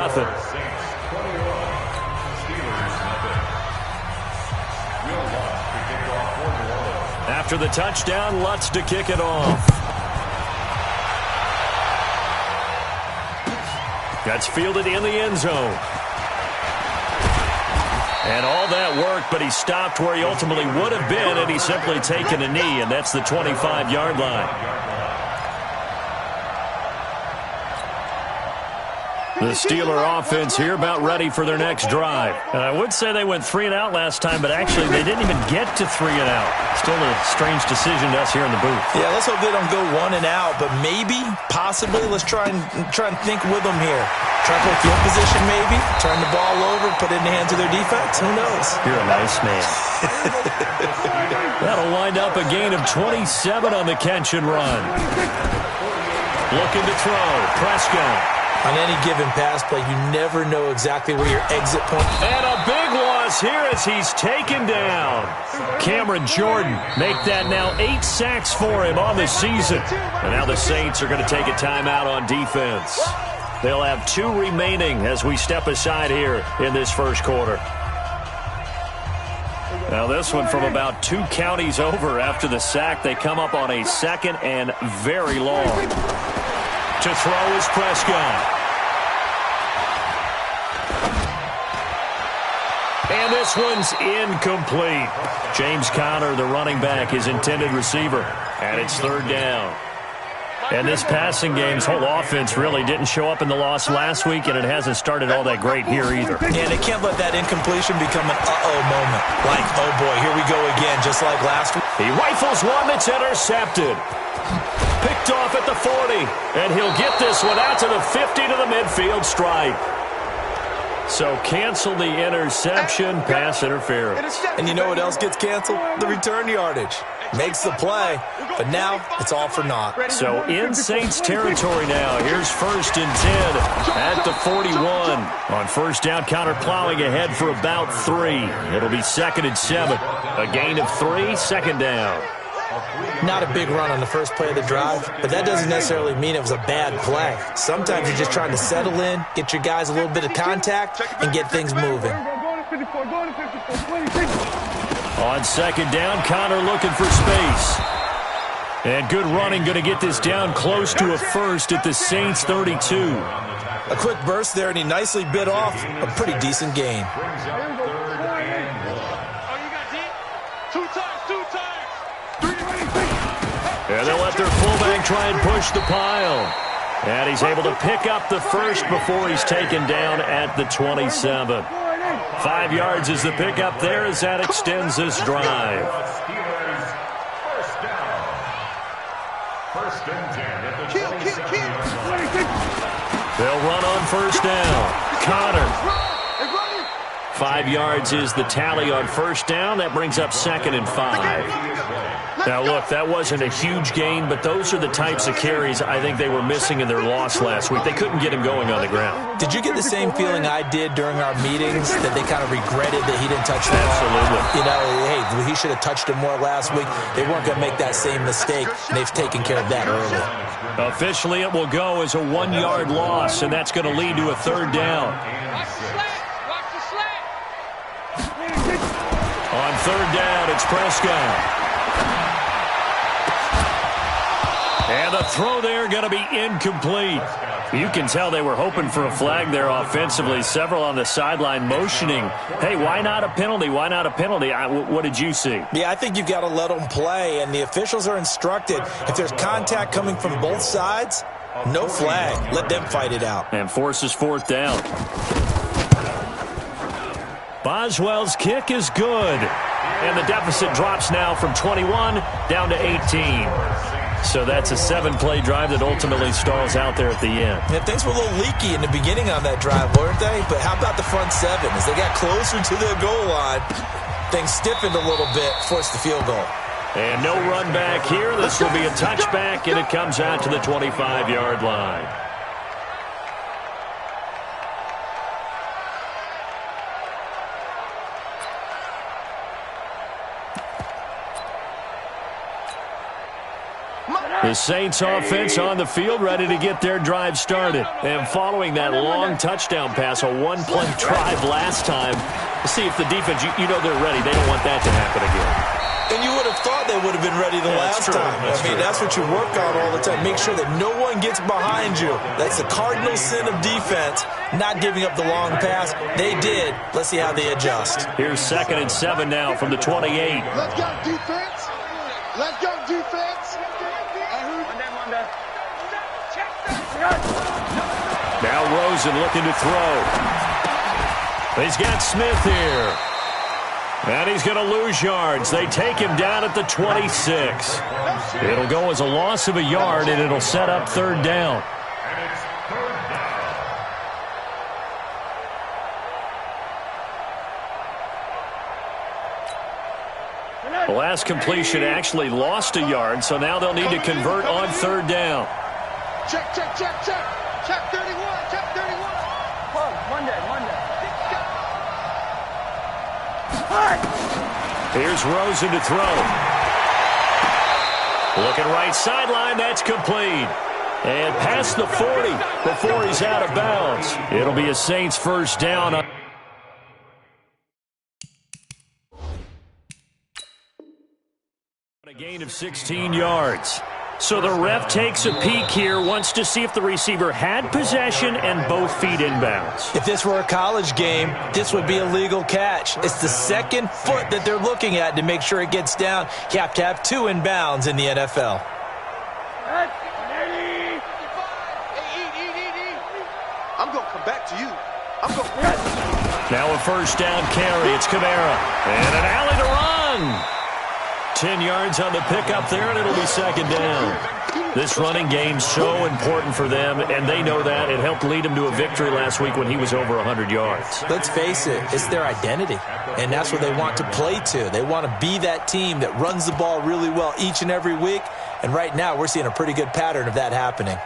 After the touchdown, Lutz to kick it off. That's fielded in the end zone. And all that work, but he stopped where he ultimately would have been, and he's simply taken a knee, and that's the 25-yard line. The Steeler offense here about ready for their next drive. And I would say they went 3 and out last time, but actually they didn't even get to 3 and out. Still a strange decision to us here in the booth. Yeah, let's hope they don't go 1 and out, but maybe, possibly, let's try and think with them here. Try to play field position maybe, turn the ball over, put it in the hands of their defense. Who knows? You're a nice man. That'll wind up a gain of 27 on the catch and run. Looking to throw, Prescott. On any given pass play, you never know exactly where your exit point. And a big loss here as he's taken down. Cameron Jordan make that now 8 sacks for him on the season. And now the Saints are going to take a timeout on defense. They'll have 2 remaining as we step aside here in this first quarter. Now this one from about 2 counties over after the sack. They come up on a 2nd and very long. To throw is Prescott. And this one's incomplete. James Conner, the running back, his intended receiver. And it's 3rd down. And this passing game's whole offense really didn't show up in the loss last week, and it hasn't started all that great here either. Yeah, they can't let that incompletion become an uh-oh moment. Like, oh boy, here we go again, just like last week. He rifles one that's intercepted. Picked off at the 40, and he'll get this one out to the 50 to the midfield stripe. So cancel the interception, pass interference. And you know what else gets canceled? The return yardage. Makes the play, but now it's all for naught. So in Saints territory now. Here's 1st and 10 at the 41. On first down, Conner plowing ahead for about 3. It'll be 2nd and 7. A gain of 3, 2nd down. Not a big run on the first play of the drive, but that doesn't necessarily mean it was a bad play. Sometimes you're just trying to settle in, get your guys a little bit of contact, and get things moving. 54, go to 54, 26. On second down, Connor looking for space. And good running, going to get this down close to a first at the Saints 32. A quick burst there, and he nicely bit off a pretty decent gain. And they'll let their fullback try and push the pile. And he's able to pick up the first before he's taken down at the 27. 5 yards is the pickup there as that extends this drive. First and 10 at the 27-yard line. They'll run on first down. Connor. 5 yards is the tally on first down. That brings up 2nd and 5. Now, look, that wasn't a huge gain, but those are the types of carries I think they were missing in their loss last week. They couldn't get him going on the ground. Did you get the same feeling I did during our meetings, that they kind of regretted that he didn't touch the ball? Absolutely. You know, hey, he should have touched it more last week. They weren't going to make that same mistake, and they've taken care of that early. Officially, it will go as a 1-yard loss, and that's going to lead to a 3rd down. On 3rd down, it's Prescott. And the throw there going to be incomplete. You can tell they were hoping for a flag there offensively. Several on the sideline motioning, hey, why not a penalty? Why not a penalty? What did you see? Yeah, I think you've got to let them play, and the officials are instructed, if there's contact coming from both sides, no flag. Let them fight it out. And forces 4th down. Boswell's kick is good. And the deficit drops now from 21 down to 18. So that's a 7-play drive that ultimately stalls out there at the end. Yeah, things were a little leaky in the beginning on that drive, weren't they? But how about the front 7? As they got closer to the goal line, things stiffened a little bit, forced the field goal. And no run back here. This will be a touchback, and it comes out to the 25-yard line. The Saints offense on the field, ready to get their drive started. And following that long touchdown pass, a 1-play drive last time, we'll see if the defense, you know they're ready. They don't want that to happen again. And you would have thought they would have been ready the last time. That's what you work on all the time. Make sure that no one gets behind you. That's the cardinal sin of defense, not giving up the long pass. They did. Let's see how they adjust. Here's 2nd and 7 now from the 28. Let's go, defense. Let's go, defense. Now Rosen looking to throw. He's got Smith here. And he's going to lose yards. They take him down at the 26. It'll go as a loss of a yard, and it'll set up 3rd down. And it's 3rd down. The last completion actually lost a yard, so now they'll need to convert on 3rd down. Check, check, check, check. Check 31, check 31. Monday. Here's Rosen to throw. Looking right sideline, that's complete. And past the 40 before he's out of bounds. It'll be a Saints 1st down. A gain of 16 yards. So the ref takes a peek here, wants to see if the receiver had possession and both feet inbounds. If this were a college game, this would be a legal catch. It's the 2nd foot that they're looking at to make sure it gets down. You have to have 2 inbounds in the NFL. I'm going to come back to you. Now a 1st down carry. It's Kamara. And an alley to run. 10 yards on the pickup there, and it'll be 2nd down. This running game's so important for them, and they know that. It helped lead them to a victory last week when he was over 100 yards. Let's face it, it's their identity, and that's what they want to play to. They want to be that team that runs the ball really well each and every week, and right now we're seeing a pretty good pattern of that happening.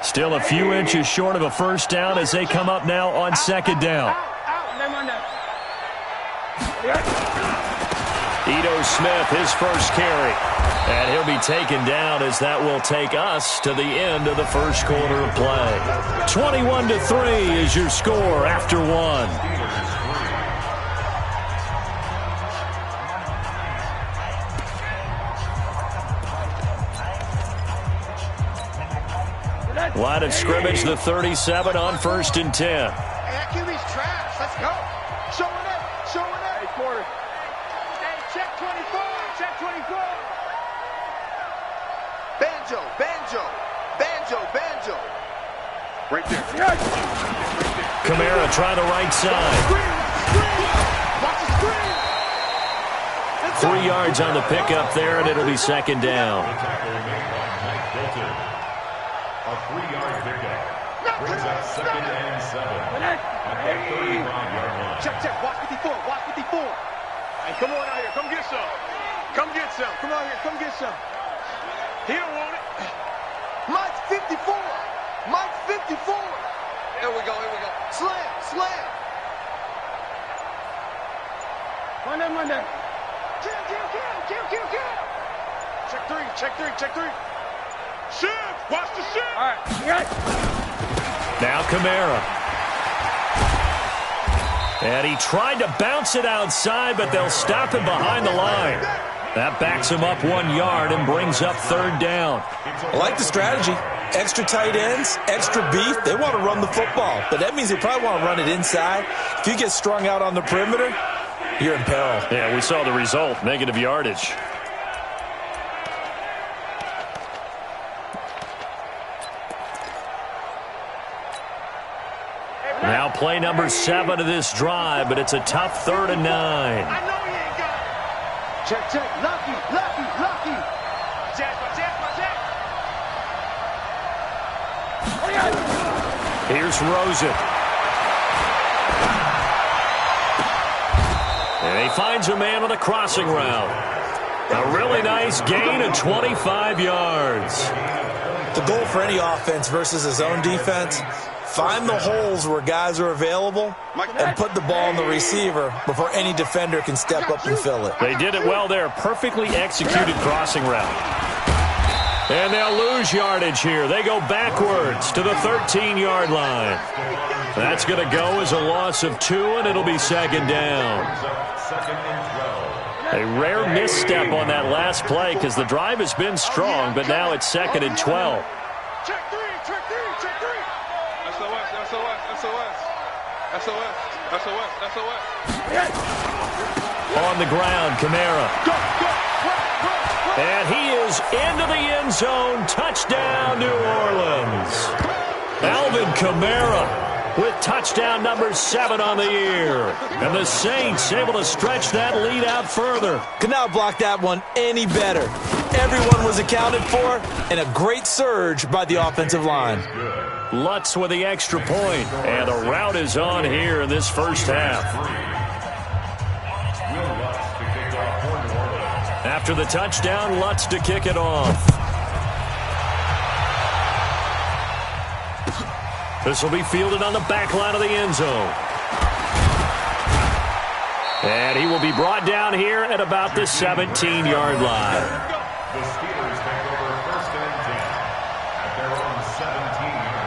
Still a few inches short of a 1st down as they come up now on 2nd down. Ito Smith, his first carry. And he'll be taken down as that will take us to the end of the first quarter of play. 21-3 is your score after one. Line of scrimmage, the 37 on 1st and 10. Hey, that QB's trash. Let's go. Showing up. Showing up. Hey, quarter. Hey, check 24. Check 24. Banjo. Banjo. Banjo. Banjo. Right there. Yes. Kamara trying the right side. Watch the screen. 3 yards on the pickup there, and it'll be second down. A 3-yard pickup brings up 2nd and 7 at the 35-yard line. Check, check. Watch 54. Watch 54. Hey, come on out here. Come get some. Come get some. Come out here. Come get some. He don't want it. Mike's 54. Mike's 54. Here we go. Here we go. Slam. Slam. Monday, Monday. Kill, kill, kill. Kill, kill, kill. Check 3. Check 3. Check 3. Shift! Watch the shift! All right. Yes. Now Kamara. And he tried to bounce it outside, but they'll stop him behind the line. That backs him up 1 yard and brings up 3rd down. I like the strategy. Extra tight ends, extra beef. They want to run the football, but that means they probably want to run it inside. If you get strung out on the perimeter, you're in peril. Yeah, we saw the result, negative yardage. Now play number 7 of this drive, but it's a tough 3rd and 9. I know he ain't got it. Check, check. Lucky, lucky, lucky. Jack, my jack, my jack. Here's Rosen. And he finds a man on the crossing route. A really nice gain of 25 yards. The goal for any offense versus his own defense, find the holes where guys are available and put the ball on the receiver before any defender can step up and fill it. They did it well there. Perfectly executed crossing route. And they'll lose yardage here. They go backwards to the 13-yard line. That's going to go as a loss of 2, and it'll be 2nd down. A rare misstep on that last play because the drive has been strong, but now it's 2nd and 12. Check 3, check 3, check 3. SOS, SOS, SOS. SOS, SOS, SOS. On the ground, Kamara. And he is into the end zone. Touchdown, New Orleans. Alvin Kamara with touchdown number 7 on the year. And the Saints able to stretch that lead out further. Could not block that one any better. Everyone was accounted for, and a great surge by the offensive line. Lutz with the extra point, and the route is on here in this first half. After the touchdown, Lutz to kick it off. This will be fielded on the back line of the end zone. And he will be brought down here at about the 17-yard line. The Steelers take over 1st and 10 at their own 17-yard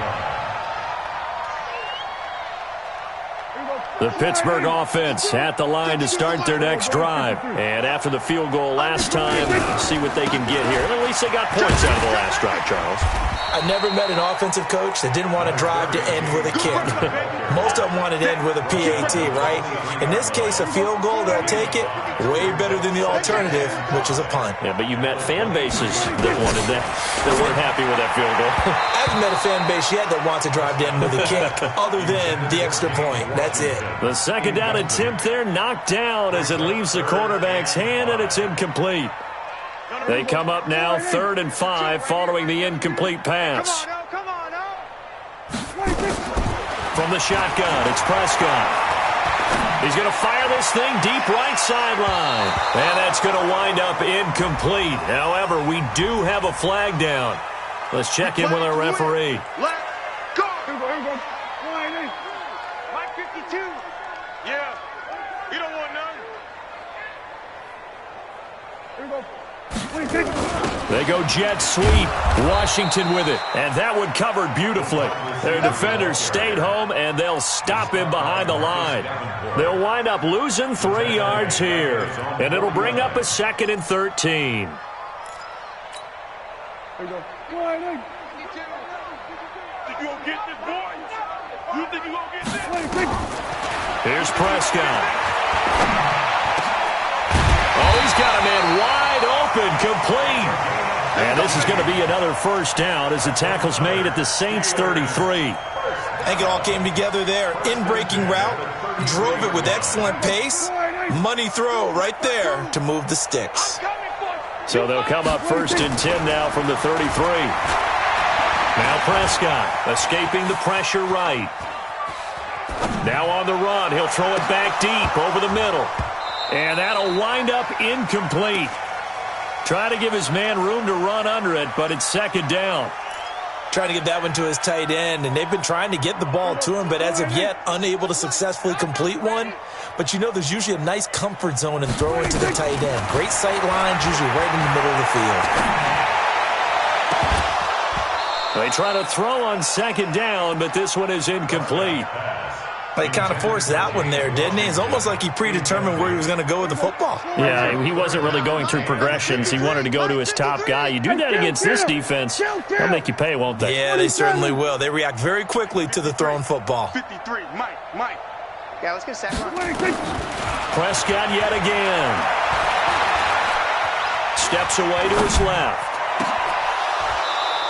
line. The Pittsburgh offense at the line to start their next drive. And after the field goal last time, see what they can get here. And at least they got points out of the last drive, Charles. I never met an offensive coach that didn't want to drive to end with a kick. Most of them wanted to end with a PAT, right? In this case, a field goal, they'll take it. Way better than the alternative, which is a punt. Yeah, but you met fan bases that wanted that, that weren't happy with that field goal. I haven't met a fan base yet that wants to drive to end with a kick, other than the extra point. That's it. The 2nd down attempt there knocked down as it leaves the quarterback's hand, and it's incomplete. They come up now 3rd and 5 following the incomplete pass. Come on, now. From the shotgun, it's Prescott. He's going to fire this thing deep right sideline. And that's going to wind up incomplete. However, we do have a flag down. Let's check in with our referee. Let's go. Here we go. Mike 52. Yeah. You don't want none. They go jet sweep. Washington with it. And that one covered beautifully. Their defenders stayed home, and they'll stop him behind the line. They'll wind up losing 3 yards here. And it'll bring up a 2nd and 13. There you go. Go ahead, You gonna get this, boy? You think you gonna get this? Here's Prescott. Oh, he's got a man wide open, complete. And this is going to be another first down as the tackle's made at the Saints' 33. I think it all came together there. In-breaking route, drove it with excellent pace. Money throw right there to move the sticks. So they'll come up 1st and 10 now from the 33. Now Prescott escaping the pressure right. Now on the run, he'll throw it back deep over the middle. And that'll wind up incomplete. Trying to give his man room to run under it, but it's 2nd down. Trying to get that one to his tight end, and they've been trying to get the ball to him, but as of yet, unable to successfully complete one. But you know there's usually a nice comfort zone in throwing to the tight end. Great sight lines, usually right in the middle of the field. They try to throw on 2nd down, but this one is incomplete. He kind of forced that one there, didn't he? It's almost like he predetermined where he was going to go with the football. Yeah, he wasn't really going through progressions. He wanted to go to his top guy. You do that against this defense, they'll make you pay, won't they? Yeah, they certainly will. They react very quickly to the thrown football. 53, Mike. Yeah, let's get a second one. Prescott yet again. Steps away to his left.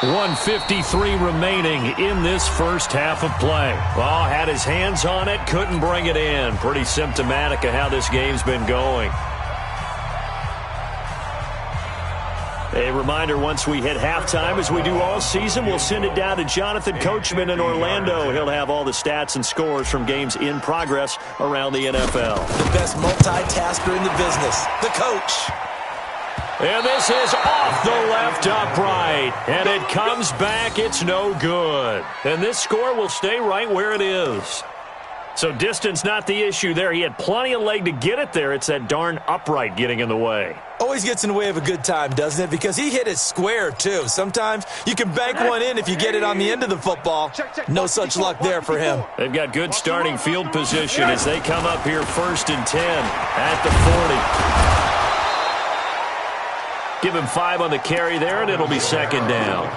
1:53 remaining in this first half of play. Oh, had his hands on it, couldn't bring it in. Pretty symptomatic of how this game's been going. A reminder, once we hit halftime, as we do all season, we'll send it down to Jonathan Coachman in Orlando. He'll have all the stats and scores from games in progress around the NFL. The best multitasker in the business, the coach. And this is off the left upright. And it comes back. It's no good. And this score will stay right where it is. So distance not the issue there. He had plenty of leg to get it there. It's that darn upright getting in the way. Always gets in the way of a good time, doesn't it? Because he hit it square, too. Sometimes you can bank one in if you get it on the end of the football. No such luck there for him. They've got good starting field position as they come up here 1st and 10 at the 40. Give him 5 on the carry there, and it'll be 2nd down.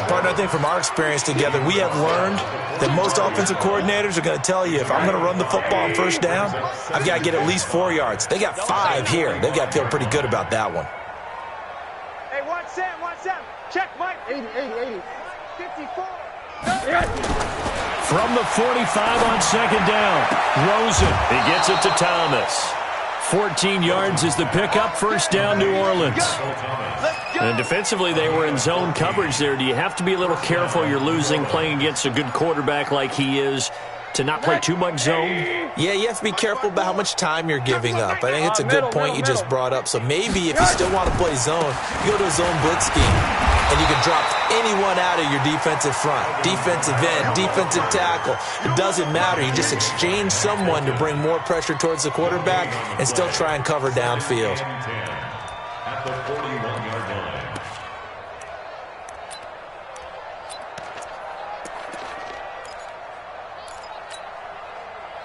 Partner, I think from our experience together, we have learned that most offensive coordinators are going to tell you, if I'm going to run the football on 1st down, I've got to get at least 4 yards. They got 5 here. They've got to feel pretty good about that one. Hey, watch Sam. Check, Mike. 80. 54. From the 45 on 2nd down, Rosen. He gets it to Thomas. 14 yards is the pickup, 1st down, New Orleans. And defensively, they were in zone coverage there. Do you have to be a little careful? You're losing playing against a good quarterback like he is to not play too much zone? Yeah, you have to be careful about how much time you're giving up. I think it's a good point you just brought up. So maybe if you still want to play zone, you go to a zone blitz scheme, and you can drop anyone out of your defensive front, defensive end, defensive tackle. It doesn't matter. You just exchange someone to bring more pressure towards the quarterback and still try and cover downfield. At the 41-yard line.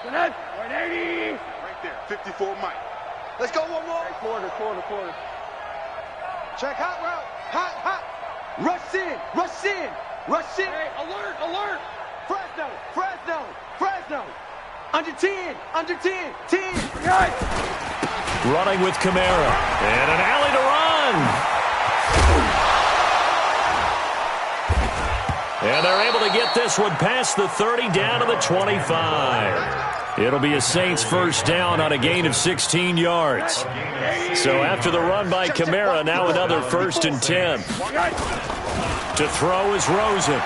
Right there, 54, Mike. Let's go one more. Quarter. Check hot route. Hot. Rush in. Hey, alert. Fresno. Under 10. 10. Running with Kamara. And an alley to run. And they're able to get this one past the 30 down to the 25. It'll be a Saints 1st down on a gain of 16 yards. So after the run by Kamara, now another 1st and 10. To throw is Rosen.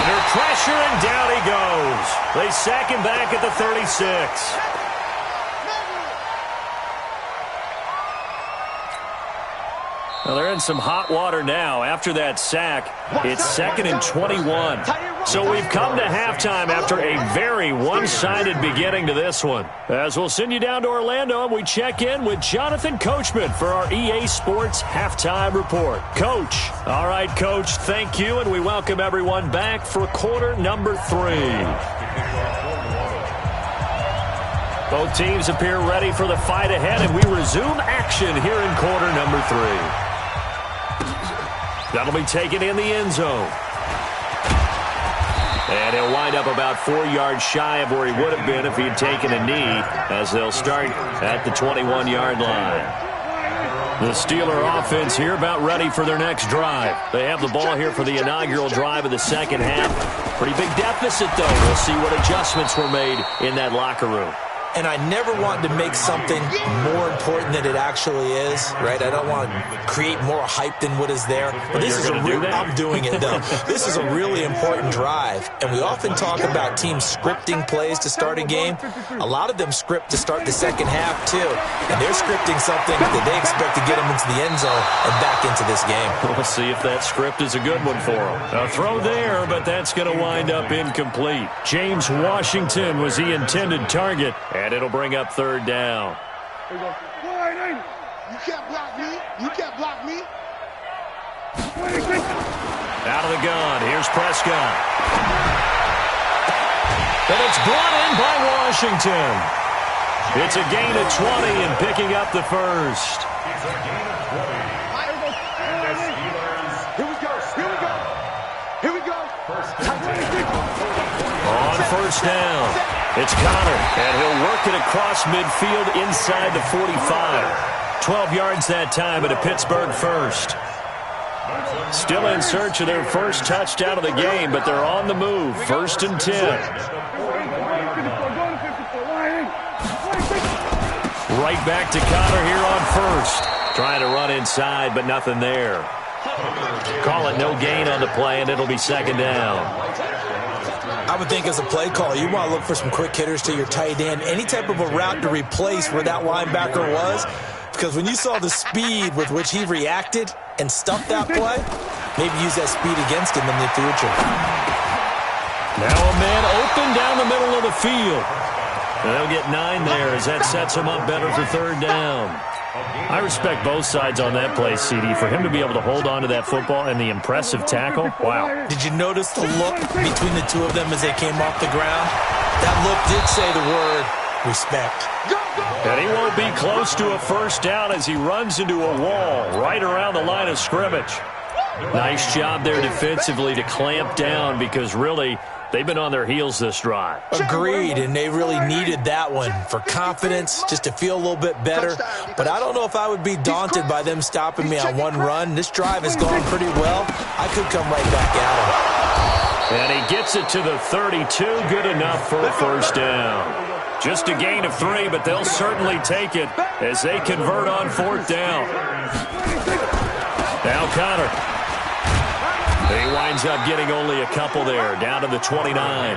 Under pressure, and down he goes. They sack him back at the 36. Well, they're in some hot water now. After that sack, it's 2nd and 21. So we've come to halftime after a very one-sided beginning to this one. As we'll send you down to Orlando, and we check in with Jonathan Coachman for our EA Sports Halftime Report. Coach. All right, Coach, thank you, and we welcome everyone back for quarter number 3. Both teams appear ready for the fight ahead, and we resume action here in quarter number 3. That'll be taken in the end zone. And he'll wind up about 4 yards shy of where he would have been if he had taken a knee, as they'll start at the 21-yard line. The Steeler offense here about ready for their next drive. They have the ball here for the inaugural drive of the second half. Pretty big deficit, though. We'll see what adjustments were made in that locker room. And I never want to make something more important than it actually is, right? I don't want to create more hype than what is there. But this is I'm doing it, though. This is a really important drive. And we often talk about teams scripting plays to start a game. A lot of them script to start the second half, too. And they're scripting something that they expect to get them into the end zone and back into this game. We'll see if that script is a good one for them. A throw there, but that's going to wind up incomplete. James Washington was the intended target. And it'll bring up 3rd down. You can't block me. You can't block me. Out of the gun. Here's Prescott. And it's brought in by Washington. It's a gain of 20 and picking up the first. It's a gain of 20. And the Steelers. Here we go. Here we go. Here we go. On first down, it's Connor, and he'll work it across midfield inside the 45. 12 yards that time at a Pittsburgh first. Still in search of their first touchdown of the game, but they're on the move. 1st and 10. Right back to Connor here on first. Trying to run inside, but nothing there. Call it no gain on the play, and it'll be 2nd down. I would think as a play call, you want to look for some quick hitters to your tight end. Any type of a route to replace where that linebacker was. Because when you saw the speed with which he reacted and stuffed that play, maybe use that speed against him in the future. Now a man open down the middle of the field. And they'll get 9 there as that sets him up better for 3rd down. I respect both sides on that play, CD. For him to be able to hold on to that football and the impressive tackle, wow. Did you notice the look between the two of them as they came off the ground? That look did say the word respect. And he won't be close to a first down as he runs into a wall right around the line of scrimmage. Nice job there defensively to clamp down because really they've been on their heels this drive. Agreed, and they really needed that one for confidence, just to feel a little bit better. But I don't know if I would be daunted by them stopping me on one run. This drive has gone pretty well. I could come right back at him. And he gets it to the 32. Good enough for a first down. Just a gain of 3, but they'll certainly take it as they convert on 4th down. Now Connor. He winds up getting only a couple there, down to the 29.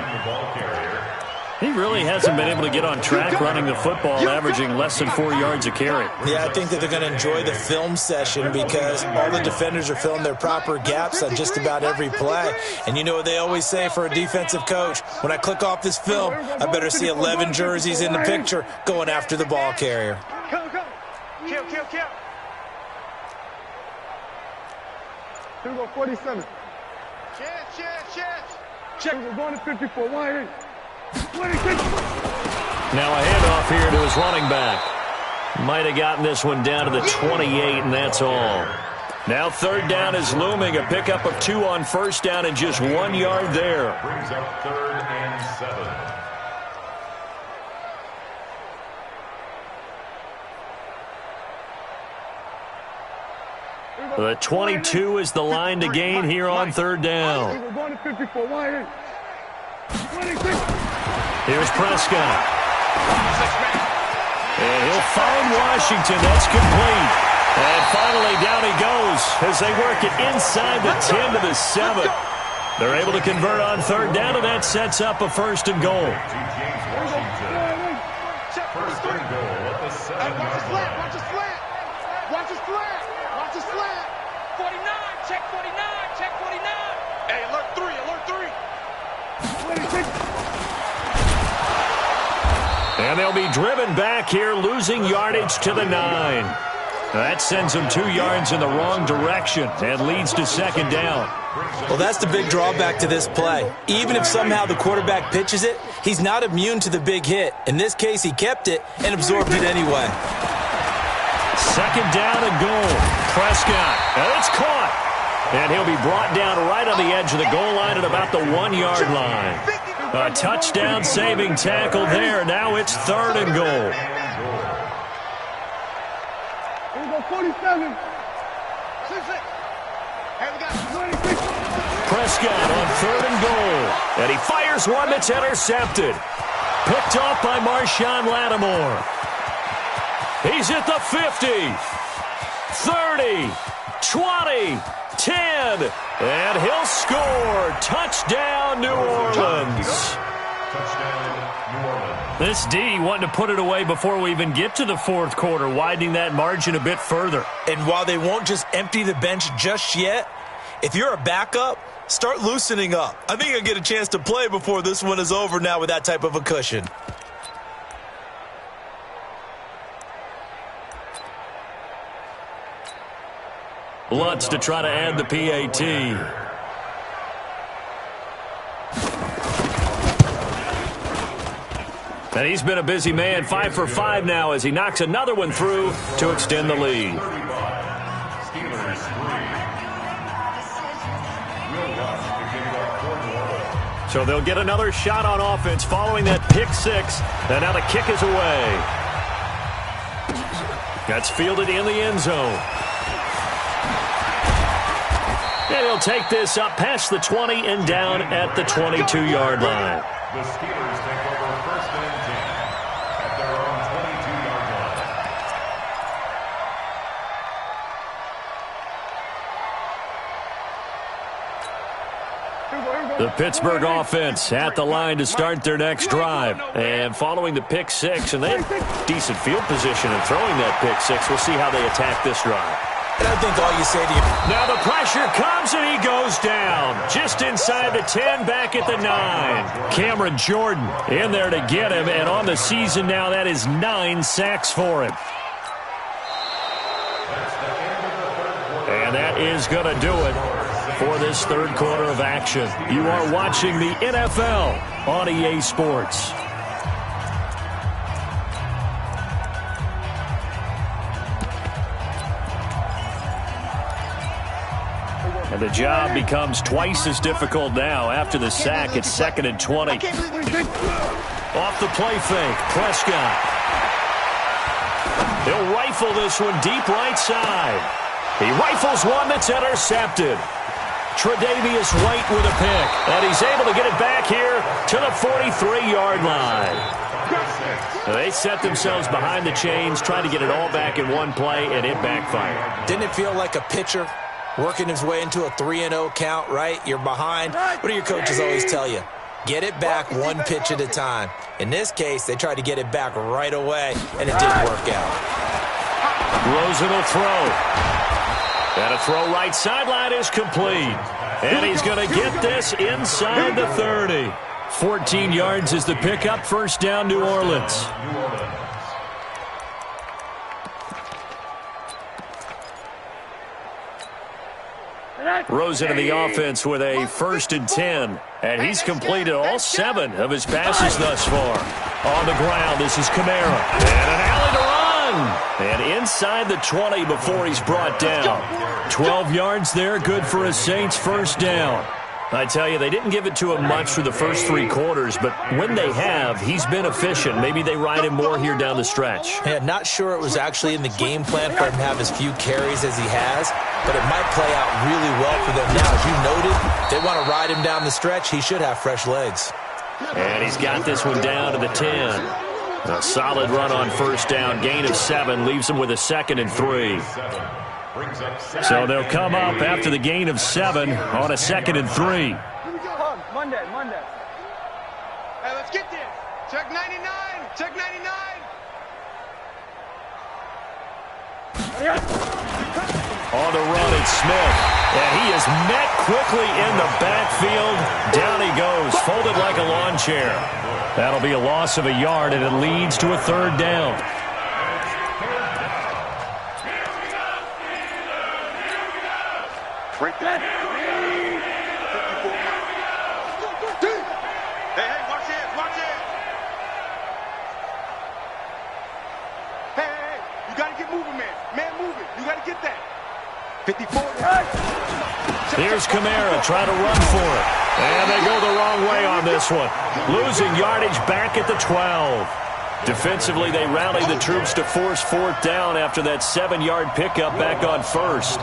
He really hasn't been able to get on track running the football, averaging less than 4 yards a carry. Yeah, I think that they're going to enjoy the film session because all the defenders are filling their proper gaps on just about every play. And you know what they always say for a defensive coach? When I click off this film, I better see 11 jerseys in the picture going after the ball carrier. Kill. Here we go, 47. Chance. Check. We're going to 54. Wide in. Now a handoff here to his running back. Might have gotten this one down to the 28, and that's all. Now 3rd down is looming. A pickup of 2 on first down and just 1 yard there. Brings up 3rd and 7. The 22 is the line to gain here on 3rd down. We're going to 54. Wide in. Here's Prescott. And he'll find Washington. That's complete. And finally down he goes as they work it inside the 10 to the 7. They're able to convert on 3rd down, and that sets up a 1st and goal. First and goal at the 7-yard line. Watch his slant. 49, check 49, check 49. Hey, alert 3, alert 3. And they'll be driven back here, losing yardage to the 9. That sends them 2 yards in the wrong direction and leads to second down. Well, that's the big drawback to this play. Even if somehow the quarterback pitches it, he's not immune to the big hit. In this case, he kept it and absorbed it anyway. Second down and goal. Prescott. And it's caught. And he'll be brought down right on the edge of the goal line at about the 1-yard line. A touchdown-saving tackle there. Now it's third and goal. Here we go, 47. Prescott on third and goal. And he fires one that's intercepted. Picked off by Marshawn Lattimore. He's at the 50, 30, 20, 10, and he'll score. Touchdown, New Orleans. Touchdown, New Orleans. This D wanting to put it away before we even get to the fourth quarter, widening that margin a bit further. And while they won't just empty the bench just yet, if you're a backup, start loosening up. I think you'll get a chance to play before this one is over now with that type of a cushion. Lutz to try to add the PAT. And he's been a busy man, 5 for 5 now as he knocks another one through to extend the lead. So they'll get another shot on offense following that pick 6. And now the kick is away. That's fielded in the end zone. And he'll take this up past the 20 and down at the 22-yard line. The Steelers take over first and 10 at their own 22-yard line. The Pittsburgh offense at the line to start their next drive. And following the pick 6, and they have decent field position in throwing that pick 6. We'll see how they attack this drive. And I think all you say to you... Now the pressure comes and he goes down. Just inside the 10, back at the 9. Cameron Jordan in there to get him. And on the season now, that is 9 sacks for him. And that is going to do it for this third quarter of action. You are watching the NFL on EA Sports. And the job becomes twice as difficult now after the sack. It's 2nd and 20. Off the play fake, Prescott. He'll rifle this one deep right side. He rifles one that's intercepted. Tre'Davious White with a pick. And he's able to get it back here to the 43-yard line. They set themselves behind the chains, trying to get it all back in one play, and it backfired. Didn't it feel like a pitcher working his way into a 3-0 count, right? You're behind. What do your coaches always tell you? Get it back one pitch at a time. In this case, they tried to get it back right away, and it didn't work out. Rosen will throw. And a throw right sideline is complete. And he's going to get this inside the 30. 14 yards is the pickup. First down, New Orleans. Rosen in the offense with a 1st and 10. And he's completed all 7 of his passes thus far. On the ground, this is Kamara. And an alley to run. And inside the 20 before he's brought down. 12 yards there, good for a Saints first down. I tell you, they didn't give it to him much for the first 3 quarters, but when they have, he's been efficient. Maybe they ride him more here down the stretch. Yeah, not sure it was actually in the game plan for him to have as few carries as he has, but it might play out really well for them now. As you noted, they want to ride him down the stretch. He should have fresh legs. And he's got this one down to the 10. A solid run on first down. Gain of 7 leaves him with a 2nd and 3. So they'll come up after the gain of 7 on a 2nd and 3. Monday. Hey, let's get this. Check 99. Check 99. On the run, it's Smith. And he is met quickly in the backfield. Down he goes, folded like a lawn chair. That'll be a loss of a yard, and it leads to a third down. Break that. Hey, watch it, watch it. Hey, you got to get moving, man. Man, move it. You got to get that. 54. Here's Kamara trying to run for it. And they go the wrong way on this one. Losing yardage back at the 12. Defensively, they rally the troops to force fourth down after that 7-yard pickup back on first.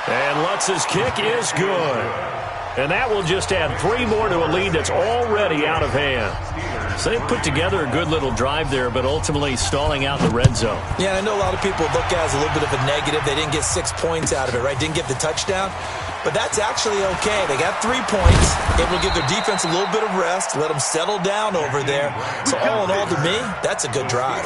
And Lutz's kick is good. And that will just add 3 more to a lead that's already out of hand. So they put together a good little drive there, but ultimately stalling out in the red zone. Yeah, I know a lot of people look at it as a little bit of a negative. They didn't get 6 points out of it, right? Didn't get the touchdown. But that's actually okay. They got 3 points. It will give their defense a little bit of rest, let them settle down over there. So all in all, to me, that's a good drive.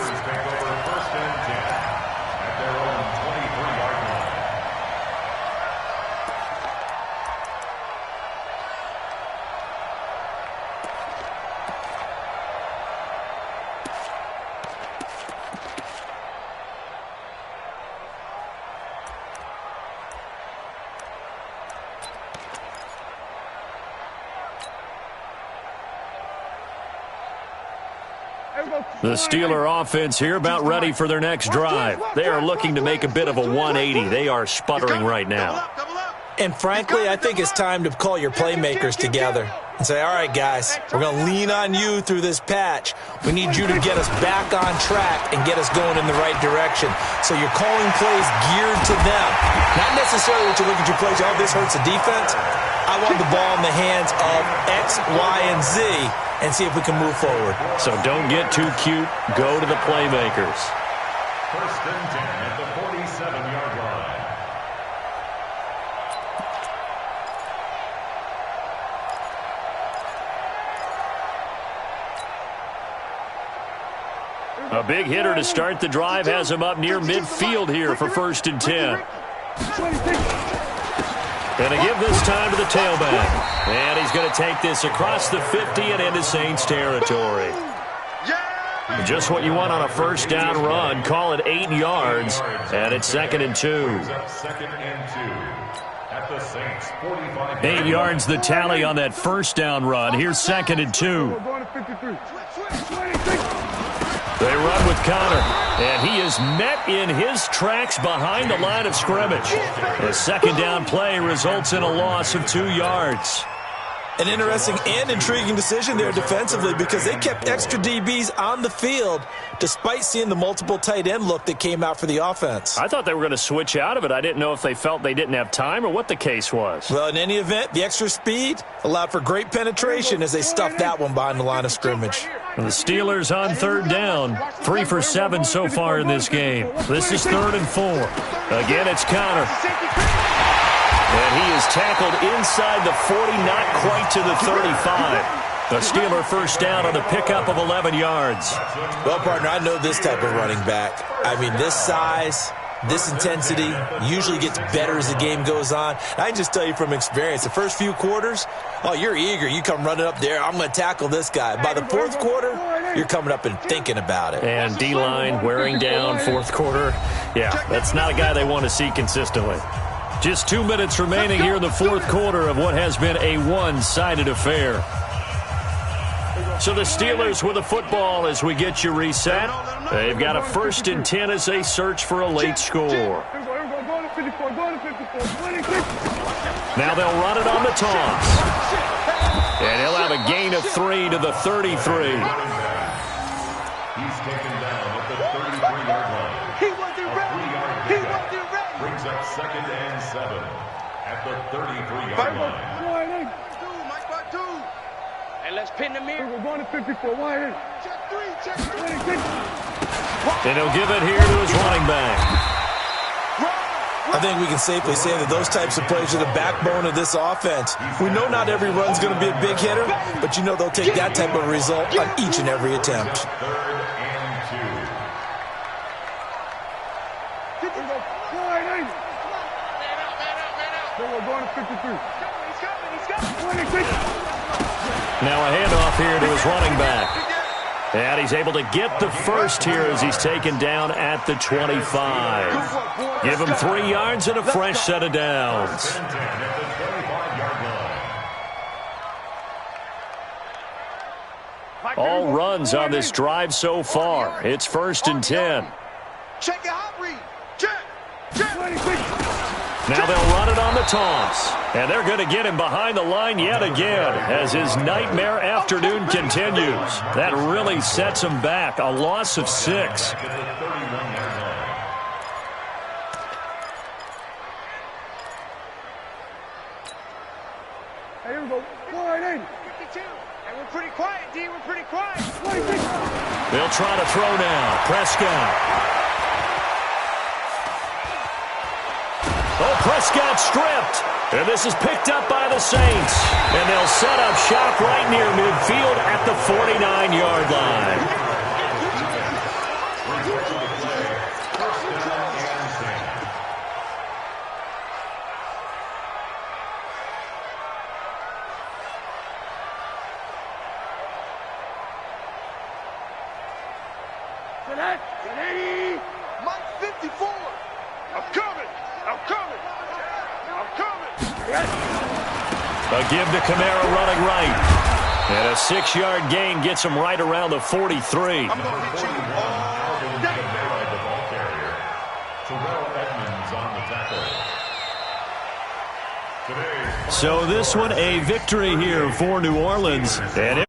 The Steeler offense here about ready for their next drive. They are looking to make a bit of a 180. They are sputtering right now. And frankly, I think it's time to call your playmakers together and say, all right, guys, we're going to lean on you through this patch. We need you to get us back on track and get us going in the right direction. So you're calling plays geared to them. Not necessarily what you look at your plays, oh, this hurts the defense. I want the ball in the hands of X, Y, and Z and see if we can move forward. So don't get too cute. Go to the playmakers. First and 10 at the 47-yard line. A big hitter to start the drive has him up near midfield here for first and 10. And they give this time to the tailback. And he's going to take this across the 50 and into Saints territory. Just what you want on a first down run. Call it 8 yards. And it's 2nd and 2. 8 yards the tally on that first down run. Here's 2nd and 2. They run with Connor, and he is met in his tracks behind the line of scrimmage. The second down play results in a loss of 2 yards. An interesting and intriguing decision there defensively because they kept extra DBs on the field despite seeing the multiple tight end look that came out for the offense. I thought they were going to switch out of it. I didn't know if they felt they didn't have time or what the case was. Well, in any event, the extra speed allowed for great penetration as they stuffed that one behind the line of scrimmage. And the Steelers on third down, 3 for 7 so far in this game. This is 3rd and 4. Again, it's Connor. And he is tackled inside the 40, not quite to the 35. The Steeler first down on the pickup of 11 yards. Well, partner, I know this type of running back. I mean, this size, this intensity usually gets better as the game goes on. I can just tell you from experience, the first few quarters, oh, you're eager. You come running up there, I'm going to tackle this guy. By the fourth quarter, you're coming up and thinking about it. And D-line wearing down fourth quarter. Yeah, that's not a guy they want to see consistently. Just 2 minutes remaining here in the fourth quarter of what has been a one-sided affair. So the Steelers with the football as we get you reset. They've got a 1st and 10 as they search for a late score. Now they'll run it on the toss. And he'll have a gain of 3 to the 33. He's taken down at the 33-yard line. He wasn't ready. He wasn't ready. Brings up 2nd and 7 at the 33-yard line. And let's pin the mirror. We're going to 54. Wide in. Check 3. And he'll give it here to his running back. I think we can safely say that those types of plays are the backbone of this offense. We know not every run's going to be a big hitter, but you know they'll take that type of result on each and every attempt. Now a handoff here to his running back. And he's able to get the first here as he's taken down at the 25. Give him 3 yards and a fresh set of downs. All runs on this drive so far. It's 1st and 10. Check your hot read. Check. Now they'll run it on the toss. And they're going to get him behind the line yet again as his nightmare afternoon continues. That really sets him back. A loss of 6. Hey, here we go. 180. 52. And we're pretty quiet, D. We're pretty quiet. 26. They'll try to throw now. Prescott. Oh, Prescott stripped. And this is picked up by the Saints. And they'll set up shop right near midfield at the 49-yard line. Mike 54. I'm coming. I'm coming. I'm coming. A give to Kamara running right. And a 6-yard gain gets him right around the 43. I'm going to hit you all day. The ball carrier. Terrell Edmonds on the tackle. So this one a victory here for New Orleans. And